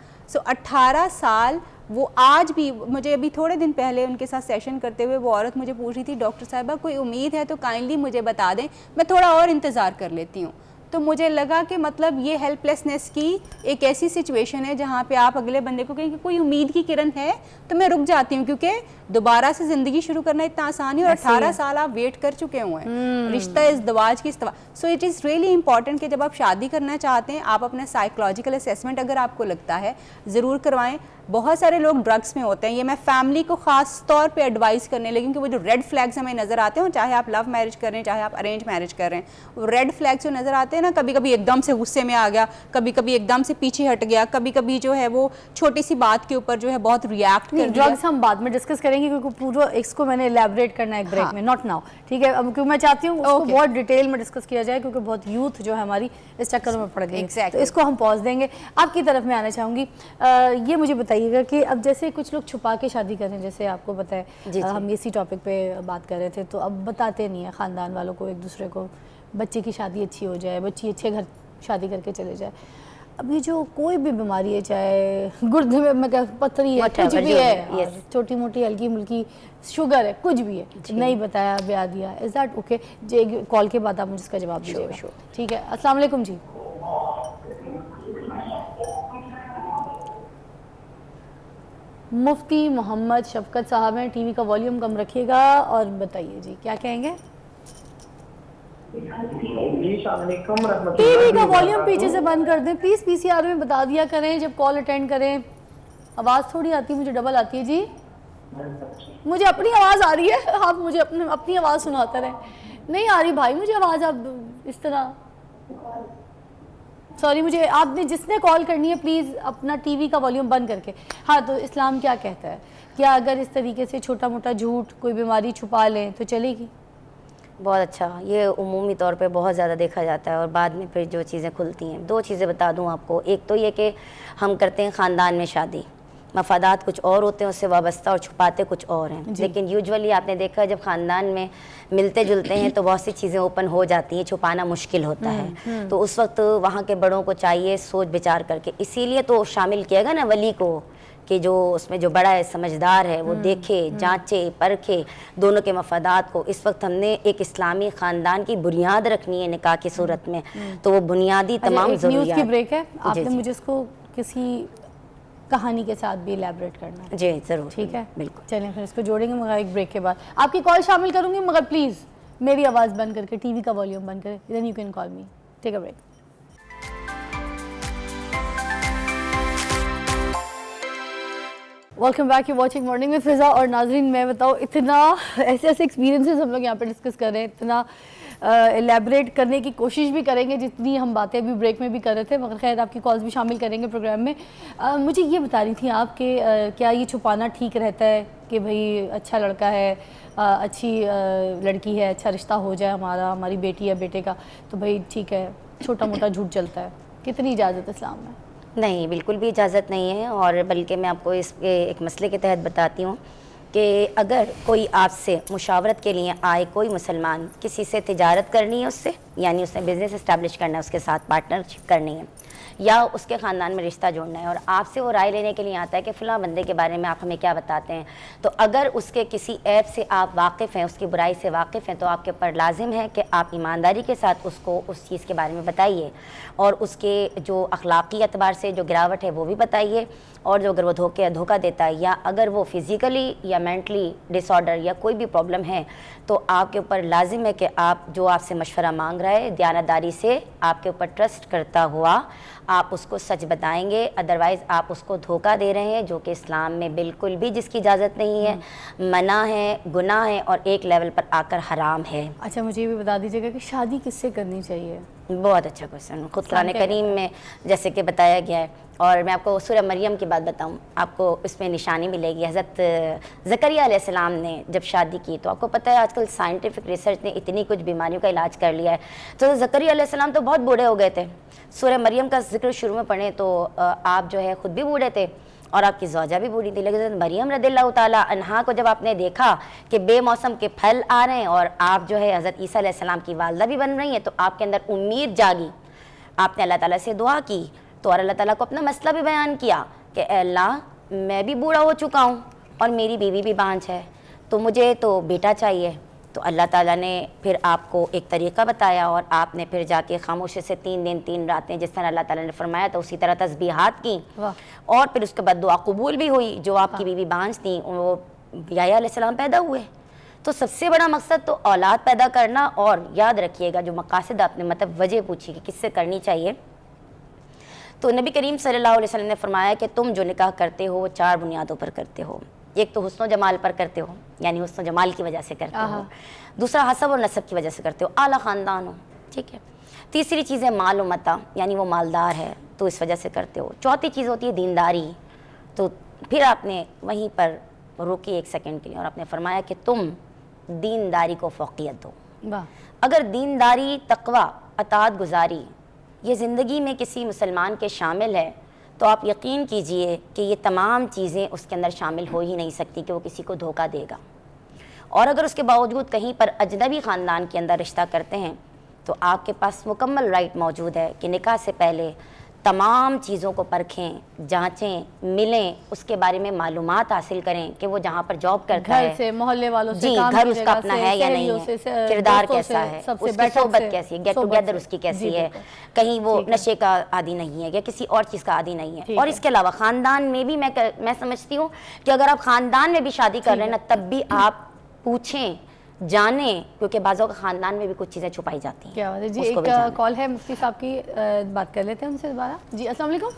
18 سال وہ آج بھی, مجھے ابھی تھوڑے دن پہلے ان کے ساتھ سیشن کرتے ہوئے وہ عورت مجھے پوچھ رہی تھی, ڈاکٹر صاحبہ کوئی امید ہے تو کائنڈلی مجھے بتا دیں, میں تھوڑا اور انتظار کر لیتی ہوں. تو مجھے لگا کہ مطلب یہ ہیلپ لیسنس کی ایک ایسی سچویشن ہے جہاں پہ آپ اگلے بندے کو کہیں کہ کوئی امید کی کرن ہے تو میں رک جاتی ہوں, کیونکہ دوبارہ سے زندگی شروع کرنا اتنا آسان ہے, اور 18 سال آپ ویٹ کر چکے ہوئے ہیں رشتہ ازدواج کی. So it is really important کہ جب آپ شادی کرنا چاہتے ہیں آپ اپنا سائیکولوجیکل اسیسمنٹ اگر آپ کو لگتا ہے ضرور کروائیں. بہت سارے لوگ ڈرگس میں ہوتے ہیں, یہ میں فیملی کو خاص طور پہ ایڈوائز کرنے لگی کہ وہ جو ریڈ فلیگز ہمیں نظر آتے ہیں, چاہے آپ لو میرج کر رہے ہیں چاہے آپ ارینج میرج کر رہے ہیں, وہ ریڈ فلیگز جو نظر آتے ہیں نا, کبھی کبھی ایک دم سے غصے میں آ گیا, کبھی کبھی ایک دم سے پیچھے ہٹ گیا, کبھی کبھی جو ہے وہ چھوٹی سی بات کے اوپر جو ہے بہت ریئیکٹ کر دیا. ڈرگس ہم بعد میں ڈسکس کریں گے کیونکہ پورا اس کو میں نے ایلیبریٹ کرنا ہے ایک بریک میں, ناٹ ناؤ. ٹھیک ہے, اب کیونکہ میں چاہتی ہوں اس کو بہت ڈیٹیل میں ڈسکس کیا جائے کیونکہ بہت یوتھ جو ہے ہماری اس چکروں میں پڑ گئی, تو اس کو ہم پاز دیں گے. آپ کی طرف میں آنا چاہوں گی, یہ مجھے بتائیے گا کہ اب جیسے کچھ لوگ چھپا کے شادی کریں, جیسے آپ کو پتہ ہے ہم اسی ٹاپک پہ بات کر رہے تھے, تو اب بتاتے نہیں ہیں خاندان والوں کو ایک دوسرے کو, بچے کی شادی اچھی ہو جائے, بچی اچھے گھر شادی کر کے چلے جائے. اب یہ جو کوئی بھی بیماری ہے, چاہے گردے میں پتھری ہے, کچھ بھی ہے, چھوٹی موٹی ہلکی ملکی شوگر ہے, کچھ بھی ہے, نہیں بتایا بیاہ دیا, از دیٹ اوکے؟ جی کال کے بعد آپ مجھے اس کا جواب دیجیے گا. ٹھیک ہے, السلام علیکم جی. مفتی محمد شفقت صاحب ہیں, ٹی وی کا والیوم کم رکھیے گا اور بتائیے جی کیا کہیں گے. ٹی وی کا والیوم پیچھے سے بند کر دیں پلیز, پی سی آر میں بتا دیا کریں جب کال اٹینڈ کریں. آواز تھوڑی آتی ہے, مجھے ڈبل آتی ہے جی. مجھے اپنی آواز آ رہی ہے, آپ مجھے اپنی آواز سناتے رہیں. نہیں آ رہی بھائی مجھے آواز, اب اس طرح سوری. مجھے آپ نے جس نے کال کرنی ہے پلیز اپنا ٹی وی کا والیوم بند کر کے. ہاں, تو اسلام کیا کہتا ہے, کیا اگر اس طریقے سے چھوٹا موٹا جھوٹ کوئی بیماری چھپا لیں تو چلے گی؟ بہت اچھا, یہ عمومی طور پہ بہت زیادہ دیکھا جاتا ہے, اور بعد میں پھر جو چیزیں کھلتی ہیں. 2 چیزیں بتا دوں آپ کو. ایک تو یہ کہ ہم کرتے ہیں خاندان میں شادی, مفادات کچھ اور ہوتے ہیں اس سے وابستہ, اور چھپاتے کچھ اور ہیں. لیکن یوجولی آپ نے دیکھا جب خاندان میں ملتے جلتے ہیں تو بہت سی چیزیں اوپن ہو جاتی ہیں, چھپانا مشکل ہوتا ہے. تو اس وقت وہاں کے بڑوں کو چاہیے سوچ بچار کر کے, اسی لیے تو شامل کیا گا نا ولی کو, کہ جو اس میں جو بڑا ہے سمجھدار ہے وہ دیکھے, جانچے, پرکھے دونوں کے مفادات کو. اس وقت ہم نے ایک اسلامی خاندان کی بنیاد رکھنی ہے نکاح کی صورت میں, تو وہ بنیادی تمام ضروریات. نیوز کی بریک ہے, آپ نے مجھے اس کو کسی کہانی کے ساتھ بھی ایلیبریٹ کرنا ہے. جی ضرور. ٹھیک ہے, بالکل. چلیں پھر اس کو جوڑیں گے مگر ایک بریک کے بعد. آپ کی کال شامل کروں گی مگر پلیز میری آواز بند کر کے ٹی وی کا والیوم بند کریں, then you can call me. Take a break. Welcome back, you watching morning میں فضا. اور ناظرین میں بتاؤ, اتنا ایسے ایکسپیرینسز ہم لوگ یہاں پہ ڈسکس کر رہے ہیں, اتنا ایلیبریٹ کرنے کی کوشش بھی کریں گے جتنی ہم باتیں ابھی بریک میں بھی کر رہے تھے, مگر خیر آپ کی کالز بھی شامل کریں گے پروگرام میں. مجھے یہ بتا رہی تھیں آپ کہ کیا یہ چھپانا ٹھیک رہتا ہے کہ بھئی اچھا لڑکا ہے, اچھی لڑکی ہے, اچھا رشتہ ہو جائے ہمارا, ہماری بیٹی یا بیٹے کا, تو بھئی ٹھیک ہے چھوٹا موٹا جھوٹ چلتا ہے, کتنی اجازت اسلام میں؟ نہیں, بالکل بھی اجازت نہیں ہے. اور بلکہ میں آپ کو اس کے ایک مسئلے کے تحت بتاتی ہوں کہ اگر کوئی آپ سے مشاورت کے لیے آئے, کوئی مسلمان کسی سے تجارت کرنی ہے اس سے, یعنی اس نے بزنس اسٹیبلش کرنا ہے, اس کے ساتھ پارٹنرشپ کرنی ہے, یا اس کے خاندان میں رشتہ جوڑنا ہے, اور آپ سے وہ رائے لینے کے لیے آتا ہے کہ فلاں بندے کے بارے میں آپ ہمیں کیا بتاتے ہیں, تو اگر اس کے کسی عیب سے آپ واقف ہیں, اس کی برائی سے واقف ہیں, تو آپ کے اوپر لازم ہے کہ آپ ایمانداری کے ساتھ اس کو اس چیز کے بارے میں بتائیے, اور اس کے جو اخلاقی اعتبار سے جو گراوٹ ہے وہ بھی بتائیے, اور جو اگر وہ دھوکہ دیتا ہے, یا اگر وہ فزیکلی یا مینٹلی ڈس آرڈر یا کوئی بھی پرابلم ہے, تو آپ کے اوپر لازم ہے کہ آپ جو آپ سے مشورہ مانگ رہا ہے دیانتداری سے, آپ کے اوپر ٹرسٹ کرتا ہوا آپ اس کو سچ بتائیں گے، ادروائز آپ اس کو دھوکہ دے رہے ہیں، جو کہ اسلام میں بالکل بھی جس کی اجازت نہیں ہے، منع ہے، گناہ ہے اور ایک لیول پر آ کر حرام ہے۔ اچھا مجھے یہ بھی بتا دیجیے گا کہ شادی کس سے کرنی چاہیے؟ بہت اچھا کوشچن، خود قرآن کیا کریم میں جیسے کہ بتایا گیا ہے، اور میں آپ کو سورہ مریم کی بات بتاؤں، آپ کو اس میں نشانی ملے گی۔ حضرت زکریا علیہ السلام نے جب شادی کی تو آپ کو پتہ ہے آج کل سائنٹیفک ریسرچ نے اتنی کچھ بیماریوں کا علاج کر لیا ہے، تو زکریا علیہ السلام تو بہت بوڑھے ہو گئے تھے۔ سورہ مریم کا ذکر شروع میں پڑھیں تو آپ جو ہے خود بھی بوڑھے تھے اور آپ کی زوجہ بھی بوڑھی تھی، لیکن حضرت مریم رضی اللہ تعالیٰ عنہا کو جب آپ نے دیکھا کہ بے موسم کے پھل آ رہے ہیں اور آپ جو ہے حضرت عیسیٰ علیہ السلام کی والدہ بھی بن رہی ہیں، تو آپ کے اندر امید جاگی، آپ نے اللہ تعالیٰ سے دعا کی تو اور اللہ تعالیٰ کو اپنا مسئلہ بھی بیان کیا کہ اے اللہ میں بھی بوڑھا ہو چکا ہوں اور میری بیوی بھی بانجھ ہے، تو مجھے تو بیٹا چاہیے۔ تو اللہ تعالیٰ نے پھر آپ کو ایک طریقہ بتایا اور آپ نے پھر جا کے خاموشی سے 3 دن 3 راتیں جس طرح اللہ تعالیٰ نے فرمایا تو اسی طرح تسبیحات کی، اور پھر اس کے بعد دعا قبول بھی ہوئی۔ جو آپ کی بیوی بانجھ تھیں وہ یحییٰ علیہ السلام پیدا ہوئے۔ تو سب سے بڑا مقصد تو اولاد پیدا کرنا، اور یاد رکھیے گا جو مقاصد آپ نے مطلب وجہ پوچھی کہ کس سے کرنی چاہیے، تو نبی کریم صلی اللہ علیہ وسلم نے فرمایا کہ تم جو نکاح کرتے ہو وہ 4 بنیادوں پر کرتے ہو۔ ایک تو حسن و جمال پر کرتے ہو، یعنی حسن و جمال کی وجہ سے کرتے ہو۔ دوسرا حسب اور نسب کی وجہ سے کرتے ہو، اعلیٰ خاندان ہو، ٹھیک ہے۔ تیسری چیز ہے مال و متاع، یعنی وہ مالدار ہے تو اس وجہ سے کرتے ہو۔ چوتھی چیز ہوتی ہے دینداری، تو پھر آپ نے وہیں پر روکی 1 سیکنڈ کے لیے اور آپ نے فرمایا کہ تم دینداری کو فوقیت دو۔ اگر دینداری، تقوی، اطاعت گزاری یہ زندگی میں کسی مسلمان کے شامل ہے تو آپ یقین کیجئے کہ یہ تمام چیزیں اس کے اندر شامل ہو ہی نہیں سکتی کہ وہ کسی کو دھوکہ دے گا۔ اور اگر اس کے باوجود کہیں پر اجنبی خاندان کے اندر رشتہ کرتے ہیں تو آپ کے پاس مکمل رائٹ موجود ہے کہ نکاح سے پہلے تمام چیزوں کو پرکھیں، جانچیں، ملیں، اس کے بارے میں معلومات حاصل کریں کہ وہ جہاں پر جاب کرتا ہے، گھر سے، محلے والوں سے، جی کام گھر کی اس جگہ کا اپنا سے، ہے یا سہیلیوں نہیں سے، ہے، کردار دوستوں کیسا سے، ہے، سب سے اس کی بیٹھک صحبت سے، کیسی ہے، گیٹ صحبت ٹوگیدر سے۔ اس کی جی کیسی ہے، بالکل۔ کہیں وہ ٹھیک ہے۔ نشے کا عادی نہیں ہے یا کسی اور چیز کا عادی نہیں ہے۔ ٹھیک اور ہے۔ اس کے علاوہ خاندان میں بھی میں سمجھتی ہوں کہ اگر آپ خاندان میں بھی شادی کر رہے ہیں نا تب بھی آپ پوچھیں، جانیں، کیونکہ بعضوں کا خاندان میں بھی کچھ چیزیں چھپائی جاتی ہیں۔ کیا بات ہے جی، اس کو ایک بھی جانیں۔ کال ہے مفتی صاحب کی، بات کر لیتے ہیں ان سے دوبارہ۔ جی السلام علیکم۔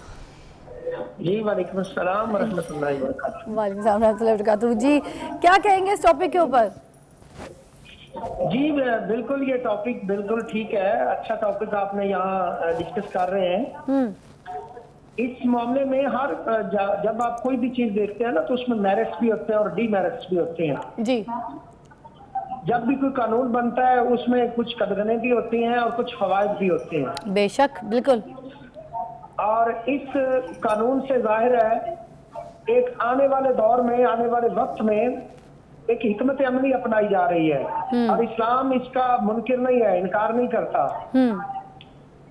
جی وعلیکم السلام ورحمۃ اللہ وبرکاتہ۔ وعلیکم السلام ورحمۃ اللہ وبرکاتہ۔ جی کیا کہیں گے اس ٹاپک کے اوپر؟ جی بالکل، یہ ٹاپک بالکل ٹھیک ہے، اچھا ٹاپک آپ نے یہاں ڈسکس کر رہے ہیں۔ اس معاملے میں ہر جب آپ کوئی بھی چیز دیکھتے ہیں نا تو اس میں میرٹس بھی ہوتے ہیں اور ڈی میرٹس بھی ہوتے ہیں۔ جی جب بھی کوئی قانون بنتا ہے اس میں کچھ قدغنیں بھی ہوتی ہیں اور کچھ فوائد بھی ہوتے ہیں، بے شک، بالکل۔ اور اس قانون سے ظاہر ہے ایک آنے والے دور میں، آنے والے وقت میں ایک حکمت عملی اپنائی جا رہی ہے، اور اسلام اس کا منکر نہیں ہے، انکار نہیں کرتا،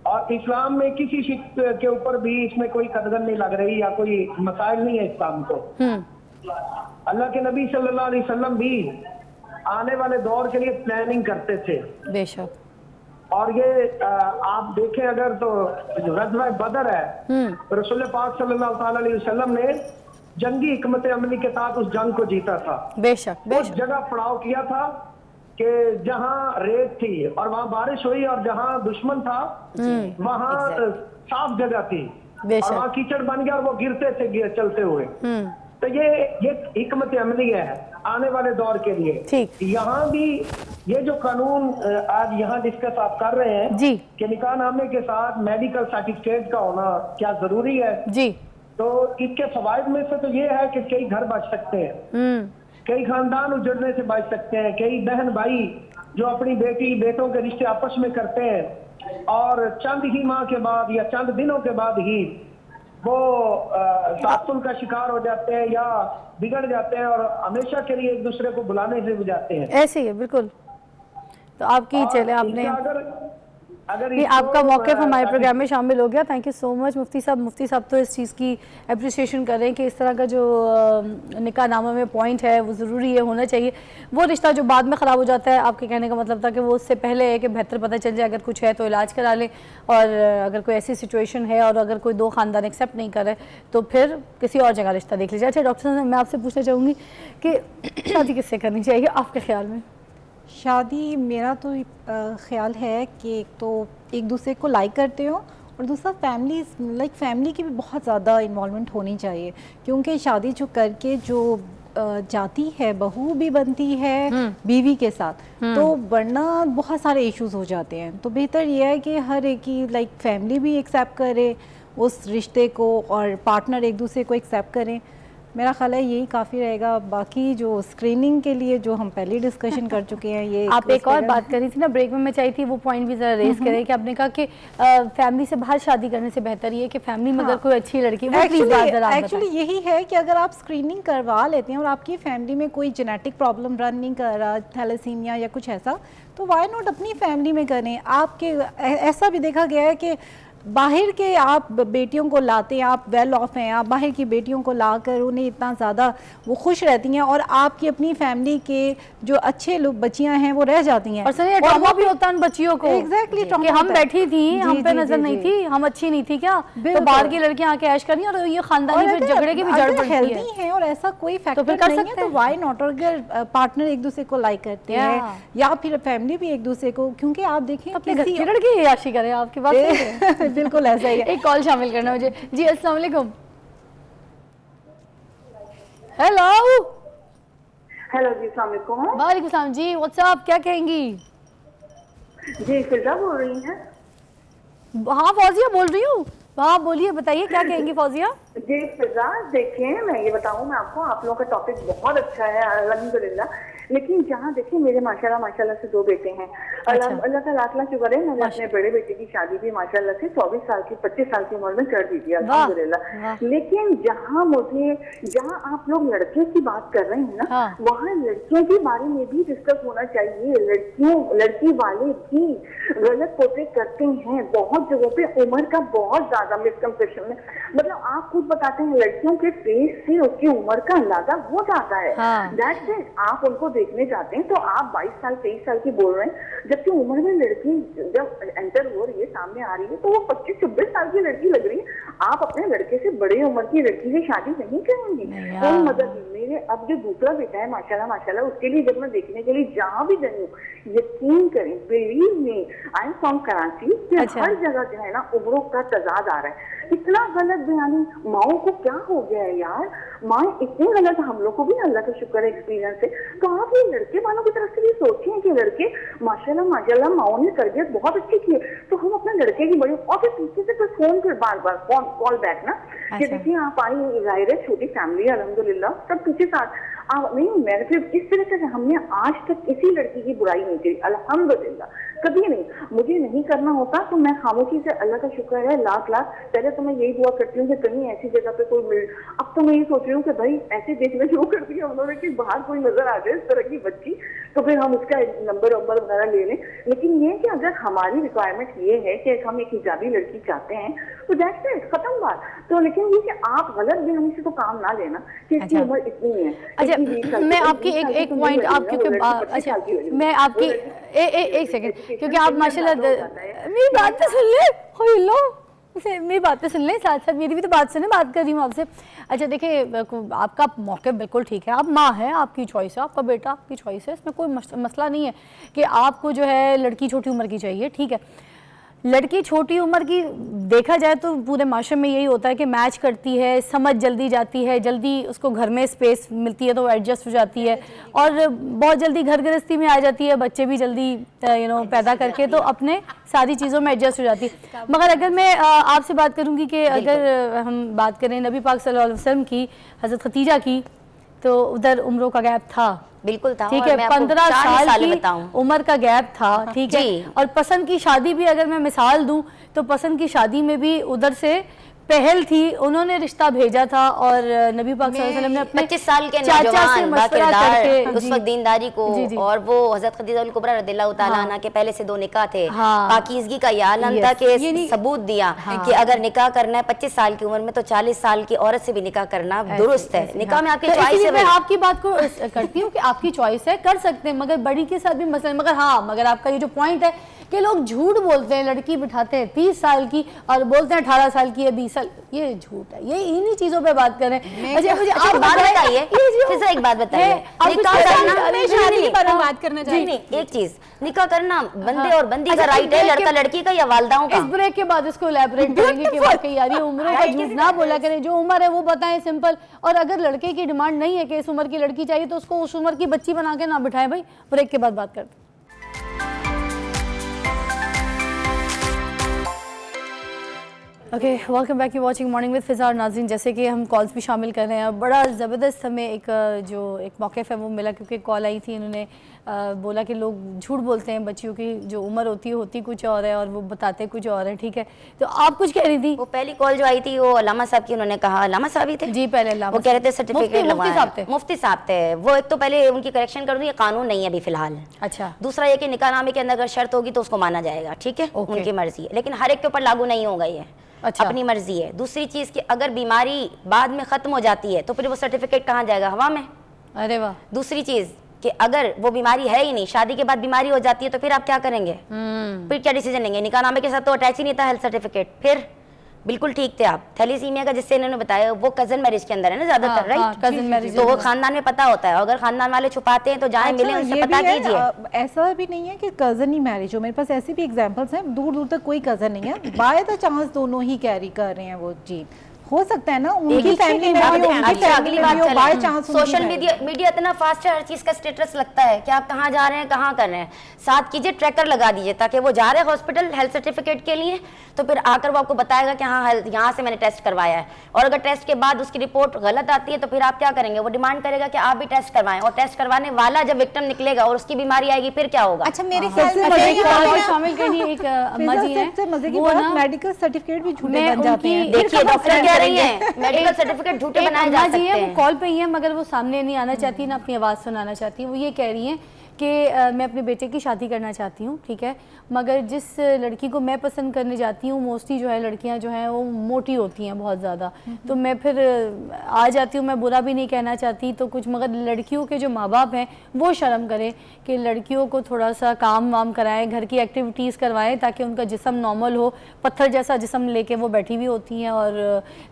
اور اسلام میں کسی شخص کے اوپر بھی اس میں کوئی قدغن نہیں لگ رہی یا کوئی مسائل نہیں ہے اسلام کو۔ اللہ کے نبی صلی اللہ علیہ وسلم بھی آنے والے دور کے لیے پلاننگ کرتے تھے، بے شک۔ اور یہ آپ دیکھیں اگر تو غزوہ بدر ہے، رسول پاک صلی اللہ تعالی علیہ وسلم نے جنگی حکمت عملی کے تحت اس جنگ کو جیتا تھا۔ بے شک، بے اس شک۔ جگہ پڑاؤ کیا تھا کہ جہاں ریت تھی اور وہاں بارش ہوئی، اور جہاں دشمن تھا وہاں صاف جگہ تھی، بے اور شک۔ وہاں کیچڑ بن گیا اور وہ گرتے تھے چلتے ہوئے۔ تو یہ حکمت عملی ہے آنے والے دور کے لیے۔ ٹھیک۔ یہاں بھی یہ جو قانون آج یہاں ڈسکس آپ کر رہے ہیں جی کہ نکاح نامے کے ساتھ میڈیکل سرٹیفکیٹ کا ہونا کیا ضروری ہے، جی تو اس کے فوائد میں سے تو یہ ہے کہ کئی گھر بچ سکتے ہیں، کئی خاندان اجڑنے سے بچ سکتے ہیں، کئی بہن بھائی جو اپنی بیٹی بیٹوں کے رشتے آپس میں کرتے ہیں اور چند ہی ماہ کے بعد یا چند دنوں کے بعد ہی وہ تعطل کا شکار ہو جاتے ہیں یا بگڑ جاتے ہیں اور ہمیشہ کے لیے ایک دوسرے کو بلانے سے بجاتے ہیں۔ ایسے ہی ہے، بالکل۔ تو آپ کی چلے آپ نے اگر نہیں، آپ کا موقف ہمارے پروگرام میں شامل ہو گیا، تھینک یو سو مچ مفتی صاحب۔ مفتی صاحب تو اس چیز کی اپریسیشن کر رہے ہیں کہ اس طرح کا جو نکاح نامہ میں پوائنٹ ہے وہ ضروری ہے، ہونا چاہیے۔ وہ رشتہ جو بعد میں خراب ہو جاتا ہے، آپ کے کہنے کا مطلب تھا کہ وہ اس سے پہلے ہے کہ بہتر پتہ چل جائے، اگر کچھ ہے تو علاج کرا لیں، اور اگر کوئی ایسی سچویشن ہے اور اگر کوئی 2 خاندان ایکسیپٹ نہیں کر رہے تو پھر کسی اور جگہ رشتہ دیکھ لیجیے۔ اچھا ڈاکٹر صاحب، میں آپ سے پوچھنا چاہوں گی کہ شادی کس سے کرنی چاہیے آپ کے خیال میں؟ شادی میرا تو خیال ہے کہ ایک تو ایک دوسرے کو لائک کرتے ہو اور دوسرا فیملی کی بھی بہت زیادہ انوالومنٹ ہونی چاہیے، کیونکہ شادی جو کر کے جو جاتی ہے بہو بھی بنتی ہے بیوی کے ساتھ، تو ورنہ بہت سارے ایشوز ہو جاتے ہیں. تو بہتر یہ ہے کہ ہر ایک کی فیملی بھی ایکسیپٹ کرے اس رشتے کو اور پارٹنر ایک دوسرے کو ایکسیپٹ کریں. میرا خیال ہے یہی کافی رہے گا. باقی جو اسکریننگ کے لیے جو ہم پہلے ڈسکشن کر چکے ہیں، یہ آپ ایک اور بات کر رہی تھی نا بریک میں چاہی تھی وہ پوائنٹ بھی ذرا ریز کریں کہ آپ نے کہا کہ فیملی سے باہر شادی کرنے سے بہتر یہ ہے کہ فیملی میں اگر کوئی اچھی لڑکی. ایکچولی یہی ہے کہ اگر آپ اسکریننگ کروا لیتے ہیں اور آپ کی فیملی میں کوئی جینیٹک پرابلم رن نہیں کر رہا، تھیلیسیمیا یا کچھ ایسا، تو وائی ناٹ اپنی فیملی میں کریں. آپ کے ایسا بھی دیکھا گیا ہے کہ باہر کے آپ بیٹیوں کو لاتے ہیں، آپ ویل آف ہیں، آپ باہر کی بیٹیوں کو لا کر انہیں اتنا زیادہ وہ خوش رہتی ہیں، اور آپ کی اپنی فیملی کے جو اچھے لوگ بچیاں ہیں وہ رہ جاتی ہیں. اور سر یہ ٹراما بھی ہوتا ہے ان بچیوں کو کہ ہم بیٹھی تھی، ہم پہ نظر نہیں تھی، ہم اچھی نہیں تھی کیا، تو باہر کی لڑکیاں آ کے عیش کرنی، اور یہ خاندانی پھر جھگڑے کی بھی جڑ پڑتی ہے. اور ایسا کوئی فیکٹر نہیں ہے تو وائی ناٹ. اور اگر پارٹنر ایک دوسرے کو لائک کرتے ہیں یا پھر فیملی بھی ایک دوسرے کو، کیونکہ آپ دیکھیں اپنے گھر کی لڑکی عیاشی کرے. آپ کی بات بالکل ایسا ہی ہے. ایک کال شامل کرنا مجھے. جی السلام علیکم. ہیلو. ہیلو جی السلام علیکم. وعلیکم السلام. جی واٹس اپ، کیا کہیں گی؟ جی فضا بول رہی ہیں؟ ہاں فوزیہ بول رہی ہوں. ہاں بولیے، بتائیے کیا کہیں گی فوزیہ؟ جی فضا دیکھیں، میں یہ بتاؤں میں آپ کو، آپ لوگوں کا ٹاپک بہت اچھا ہے الحمدللہ، لیکن جہاں دیکھیں میرے ماشاءاللہ سے 2 بیٹے ہیں. اللہ کا لاکھ لاکھ شکر ہے، میں نے اپنے بڑے بیٹے کی شادی بھی ماشاءاللہ سے 24 سال کی 25 سال کی عمر میں کر دی تھی الحمدللہ. لیکن جہاں آپ لوگ لڑکے کی بات کر رہے ہیں نا، وہاں لڑکیوں کے بارے میں بھی ڈسکس ہونا چاہیے. لڑکی والے بھی غلط پورٹریٹ کرتے ہیں بہت جگہوں پہ، عمر کا بہت زیادہ مسکنسیپشن ہے. مطلب آپ خود بتاتے ہیں لڑکیوں کے فیس سے اس کی عمر کا اندازہ ہو جاتا ہے. That's it. آپ ان کو دیکھنے جاتے ہیں تو آپ 22 سال 23 سال کی بول رہے ہیں، جبکہ عمر میں لڑکی جب انٹر ہو رہی ہے، سامنے آ رہی ہے، تو وہ 25-26 سال کی لڑکی لگ رہی ہے. آپ اپنے لڑکے سے بڑے عمر کی لڑکی سے شادی نہیں کریں گی. کوئی مدد نہیں. میرے اب جو دوسرا بیٹا ہے ماشاءاللہ اس کے لیے جب میں دیکھنے کے لیے جہاں بھی گئی ہوں، یقین کریں، believe me, I am from Karachi, ہر جگہ جو ہے نا عمروں کا تضاد آ رہا ہے. اتنا غلط بیانی. ماؤں کو کیا ہو گیا ہے یار، ماں اتنے غلط. ہم لوگ کو بھی اللہ کا شکر ہے ایکسپیرینس ہے. تو آپ یہ لڑکے والوں کی طرف سے بھی سوچیں کہ لڑکے ماشاءاللہ ماؤں نے تربیت بہت اچھی کی ہے، تو ہم اپنے لڑکے کی بڑی، اور پھر پیچھے سے کوئی فون پہ بار بار کال بیک نا کہ دیکھیے آپ آئی، ظاہر ہے چھوٹی فیملی ہے الحمدللہ، سب پیچھے ساتھ نہیں. میں صرف اس طرح سے ہم نے آج تک کسی لڑکی کی برائی نہیں کی الحمدللہ، کبھی نہیں. مجھے نہیں کرنا ہوتا تو میں خاموشی سے، اللہ کا شکر ہے لاکھ پہلے تو میں یہی دعا کرتی ہوں کہ کہیں ایسی جگہ پہ کوئی مل. اب تو میں یہ سوچ رہی ہوں کہ بھائی ایسے دیکھنا شروع کر دیا انہوں نے کہ باہر کوئی نظر آ جائے اس طرح کی بچی، تو پھر ہم اس کا نمبر وغیرہ لے لیں. لیکن یہ کہ اگر ہماری ریکوائرمنٹ یہ ہے کہ ہم ایک حجابی لڑکی چاہتے ہیں تو دیٹس اٹ، ختم بات. تو لیکن یہ کہ آپ غلط بھی ہم سے تو کام نہ لینا کہ اس کی عمر اتنی ہے. اچھا میں آپ کی ایک پوائنٹ، آپ کیونکہ اچھا میں آپ کی ایک سیکنڈ، کیونکہ آپ ماشاءاللہ میری بات تو سن لیں، میری بات تو سن لیں، ساتھ ساتھ میری بھی تو بات سنیں، بات کر رہی ہوں آپ سے. اچھا دیکھیں آپ کا موقع بالکل ٹھیک ہے، آپ ماں ہیں، آپ کی چوائس ہے، آپ کا بیٹا آپ کی چوائس ہے، اس میں کوئی مسئلہ نہیں ہے کہ آپ کو جو ہے لڑکی چھوٹی عمر کی چاہیے. ٹھیک ہے، لڑکی چھوٹی عمر کی دیکھا جائے تو پورے معاشرے میں یہی ہوتا ہے کہ میچ کرتی ہے، سمجھ جلدی جاتی ہے، جلدی اس کو گھر میں اسپیس ملتی ہے تو وہ ایڈجسٹ ہو جاتی ہے، اور بہت جلدی گھر گرہستی میں آ جاتی ہے، بچے بھی جلدی پیدا کر کے تو اپنے ساری چیزوں میں ایڈجسٹ ہو جاتی ہے. مگر اگر میں آپ سے بات کروں گی کہ اگر ہم بات کریں نبی پاک صلی اللہ علیہ وسلم کی، حضرت ختیجہ کی، تو ادھر عمروں کا گیپ تھا. بالکل تھا. ٹھیک ہے، 15 سال کی عمر کا گیپ تھا. ٹھیک ہے، اور پسند کی شادی بھی اگر میں مثال دوں تو پسند کی شادی میں بھی ادھر سے پہل تھی، انہوں نے رشتہ بھیجا تھا، اور نبی پاک صلی اللہ علیہ وسلم نے اپنے 25 سال کے چاچا سے مشورہ کر کے اس وقت دینداری کو، اور وہ حضرت خدیجہ الکبریٰ رضی اللہ تعالیٰ عنہ کے پہلے سے 2 نکاح تھے، پاکیزگی کا یہ عالم تھا کہ ثبوت دیا کہ اگر نکاح کرنا ہے 25 سال کی عمر میں تو 40 سال کی عورت سے بھی نکاح کرنا درست ہے. نکاح میں آپ کی چوائس ہے. میں آپ کی بات کو کرتی ہوں کہ آپ کی چوائس ہے، کر سکتے ہیں، مگر بڑی کے ساتھ بھی مسئلہ. مگر آپ کا یہ جو پوائنٹ ہے کہ لوگ جھوٹ بولتے ہیں, لڑکی بٹھاتے ہیں 30 سال کی اور بولتے ہیں 18 سال کی ہے 20 سال, یہ جھوٹ ہے. یہ انہی چیزوں پہ بات کریں. اچھا ایک بات بتائیے, ایک بات بتائیے, نکاح کرنا بات کرنا چاہیے. نہیں ایک چیز, نکاح کرنا بندے اور بندی کا رائٹ ہے, لڑکا لڑکی کا یا والداؤں کا. اس بریک کے بعد اس کو الیبریٹ کریں گے کہ واقعی یار یہ عمروں کا جھوٹ نہ بولا کریں, جو عمر ہے وہ بتائیں سمپل. اور اگر لڑکے کی ڈیمانڈ نہیں ہے کہ اس عمر کی لڑکی چاہیے تو اس کو اس عمر کی بچی بنا کے نہ بٹھائیں بھائی. بریک کے بعد بات کرتے ہیں. Okay, welcome back, you watching morning with فضا. ناظرین, جیسے کہ ہم کالز بھی شامل کر رہے ہیں, بڑا زبردست ہمیں ایک موقف ہے وہ ملا, کیونکہ کال آئی تھی, انہوں نے بولا کہ لوگ جھوٹ بولتے ہیں, بچیوں کی جو عمر ہوتی کچھ اور ہے اور وہ بتاتے کچھ اور ہے. ٹھیک ہے, تو آپ کچھ کہہ رہی تھی. وہ پہلی کال جو آئی تھی وہ علامہ صاحب کی, انہوں نے کہا, علامہ صاحب ہی تھے جی پہلے علامہ, وہ کہہ رہے تھے سرٹیفکیٹ لگوانا, مفتی صاحب تھے وہ. ایک تو پہلے ان کی کریکشن کر دوں, یہ قانون نہیں ہے ابھی فی الحال. اچھا, دوسرا یہ کہ نکاح نامے کے اندر اگر شرط ہوگی تو اس کو مانا جائے گا, ٹھیک ہے, ان کی مرضی ہے, لیکن ہر ایک کے اوپر لاگو نہیں ہوگا, یہ اپنی مرضی ہے. دوسری چیز کہ اگر بیماری بعد میں ختم ہو جاتی ہے تو پھر وہ سرٹیفکیٹ کہاں جائے گا, ہوا میں. ارے واہ. دوسری چیز کہ اگر وہ بیماری ہے ہی نہیں, شادی کے بعد بیماری ہو جاتی ہے تو پھر آپ کیا کریں گے, پھر کیا ڈیسیجن لیں گے. نکاح نامے کے ساتھ تو اٹیچ ہی نہیں تھا ہیلتھ سرٹیفکیٹ. پھر بالکل ٹھیک تھے آپ. تھیلیسیمیا کا جس سے انہوں نے بتایا وہ کزن میرج کے اندر ہے نا زیادہ تر, رائٹ, کزن میرج, تو وہ خاندان میں پتا ہوتا ہے. اگر خاندان والے چھپاتے ہیں تو جائیں ملیں ان سے پتا کیجیے. ایسا بھی نہیں ہے کہ کزن ہی میرج ہو, میرے پاس ایسی بھی ایگزامپلس ہیں, دور دور تک کوئی کزن نہیں ہے, بائی دا چانس دونوں ہی کیری کر رہے ہیں وہ جین. ہو سکتا ہے نا ان کی فیملی میں بھی, ان کی فیملی میں بھی بائی چانس. سوشل میڈیا اتنا فاسٹ ہے, ہر چیز کا اسٹیٹس لگتا ہے کہ آپ کہاں جا رہے ہیں, کہاں کر رہے ہیں. ساتھ کیجیے, ٹریکر لگا دیجیے, تاکہ وہ جا رہے ہیں ہاسپٹل ہیلتھ سرٹیفکیٹ کے لیے تو پھر آ کر وہ آپ کو بتائے گا کہ ہاں یہاں سے میں نے ٹیسٹ کروایا ہے. اور اگر ٹیسٹ کے بعد اس کی رپورٹ غلط آتی ہے تو پھر آپ کیا کریں گے, وہ ڈیمانڈ کرے گا کہ آپ بھی ٹیسٹ کروائیں, اور ٹیسٹ کروانے والا جب وکٹم نکلے گا اور اس کی بیماری آئے گی پھر کیا ہوگا. اچھا میرے خیال میں شامل کرنی ایک اما جی ہیں, مزے کی بات, میڈیکل سرٹیفکیٹ بھی جھوٹے بن جاتے ہیں. دیکھیے ڈاکٹر کہہ رہی ہیں میڈیکل سرٹیفکیٹ جھوٹے بنائے جا سکتے ہیں. وہ کال پہ ہی ہیں مگر وہ سامنے نہیں آنا چاہتی, نہ اپنی آواز سنانا چاہتی. وہ یہ کہہ رہی ہیں کہ میں اپنے بیٹے کی شادی کرنا چاہتی ہوں, ٹھیک ہے, مگر جس لڑکی کو میں پسند کرنے جاتی ہوں موسٹلی جو ہے لڑکیاں جو ہیں وہ موٹی ہوتی ہیں بہت زیادہ, تو میں پھر آ جاتی ہوں. میں برا بھی نہیں کہنا چاہتی تو کچھ, مگر لڑکیوں کے جو ماں باپ ہیں وہ شرم کریں کہ لڑکیوں کو تھوڑا سا کام وام کرائیں, گھر کی ایکٹیویٹیز کروائیں تاکہ ان کا جسم نارمل ہو. پتھر جیسا جسم لے کے وہ بیٹھی ہوئی ہوتی ہیں اور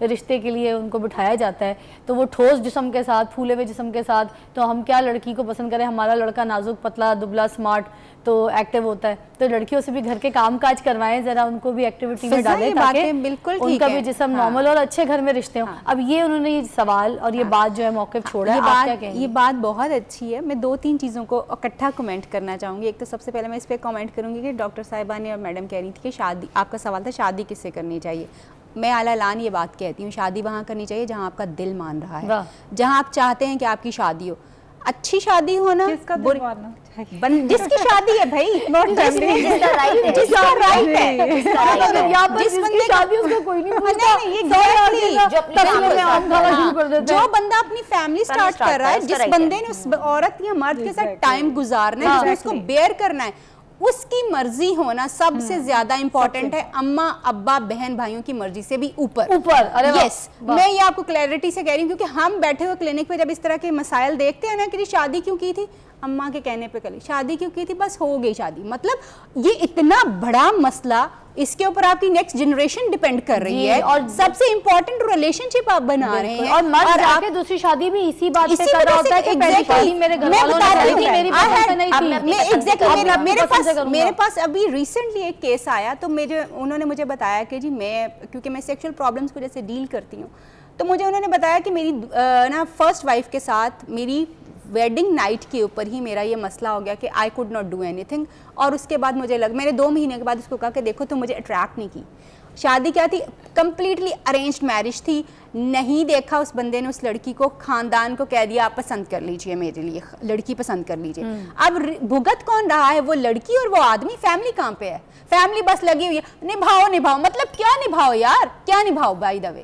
رشتے کے لیے ان کو بٹھایا جاتا ہے, تو وہ ٹھوس جسم کے ساتھ, پھولے ہوئے جسم کے ساتھ, تو ہم کیا لڑکی کو پسند کریں. ہمارا لڑکا نازک, پتلا, دبلا, سمارٹ تو ایکٹیو ہوتا ہے, تو لڑکیوں سے بھی گھر کے کام کاج کروائیں, ذرا ان کو بھی ایکٹیویٹی میں ڈالیں تاکہ ان کا بھی جسم نارمل اور اچھے گھر میں رشتے ہوں. اب یہ انہوں نے یہ سوال اور یہ بات جو ہے موقف چھوڑا ہے, آپ کیا کہیں گے؟ یہ بات بہت اچھی ہے. میں 2-3 چیزوں کو اکٹھا کمنٹ کرنا چاہوں گی. ایک تو سب سے پہلے میں اس پہ کمنٹ کروں گی کہ ڈاکٹر صاحبہ نے اور میڈم کہہ رہی تھی کہ شادی, آپ کا سوال تھا شادی کس سے کرنی چاہیے. میں اعلیٰ اعلان یہ بات کہتی ہوں, شادی وہاں کرنی چاہیے جہاں آپ کا دل مان رہا ہے, جہاں آپ چاہتے ہیں کہ آپ کی شادی ہو. اچھی شادی ہونا, جس کی شادی ہے بھائی, جس کا رائٹ ہے, جس بندے شادی اس کا کوئی نہیں پوچھتا, جو بندہ اپنی فیملی سٹارٹ کر رہا ہے, جس بندے نے اس عورت یا مرد کے ساتھ ٹائم گزارنا ہے, جس نے اس کو بیئر کرنا ہے, اس کی مرضی ہونا سب سے زیادہ امپورٹنٹ ہے, اماں ابا بہن بھائیوں کی مرضی سے بھی اوپر. یس, میں یہ آپ کو کلیئرٹی سے کہہ رہی ہوں کیونکہ ہم بیٹھے ہوئے کلینک پہ جب اس طرح کے مسائل دیکھتے ہیں نا کہ شادی کیوں کی تھی, اماں کے کہنے پہ کلی شادی کیوں کی تھی, بس ہو گئی شادی. مطلب یہ اتنا بڑا مسئلہ, اس کے اوپر آپ کی نیکسٹ جنریشن ڈیپینڈ کر رہی ہے, اور سب سے امپورٹنٹ ریلیشن شپ آپ بنا رہے ہیں. اور مرد جا کے دوسری شادی بھی اسی بات پہ کر رہا ہوتا ہے کہ پہلی شادی میرے گھر والوں نے کی تھی, میری پسند نہیں تھی. میرے پاس ابھی ریسنٹلی ایک کیس آیا, تو انہوں نے مجھے بتایا کہ جی میں, کیونکہ میں سیکشل پرابلمس کو جیسے ڈیل کرتی ہوں, تو مجھے انہوں نے بتایا کہ میری نا فرسٹ وائف کے ساتھ میری ویڈنگ نائٹ کے اوپر ہی میرا یہ مسئلہ ہو گیا کہ I could not do any thing. اور اس کے بعد مجھے میں نے 2 مہینے کے بعد اس کو کہا کہ دیکھو تم مجھے اٹریکٹ نہیں کی. شادی کیا تھی, کمپلیٹلی ارینجڈ میرج تھی, نہیں دیکھا اس بندے نے اس لڑکی کو, خاندان کو کہہ دیا آپ پسند کر لیجئے, میرے لیے لڑکی پسند کر لیجئے. اب بھگت کون رہا ہے, وہ لڑکی اور وہ آدمی. فیملی کہاں پہ ہے, فیملی بس لگی ہوئی ہے نبھاؤ. مطلب کیا نبھاؤ یار, کیا نبھاؤ بائی دا وے,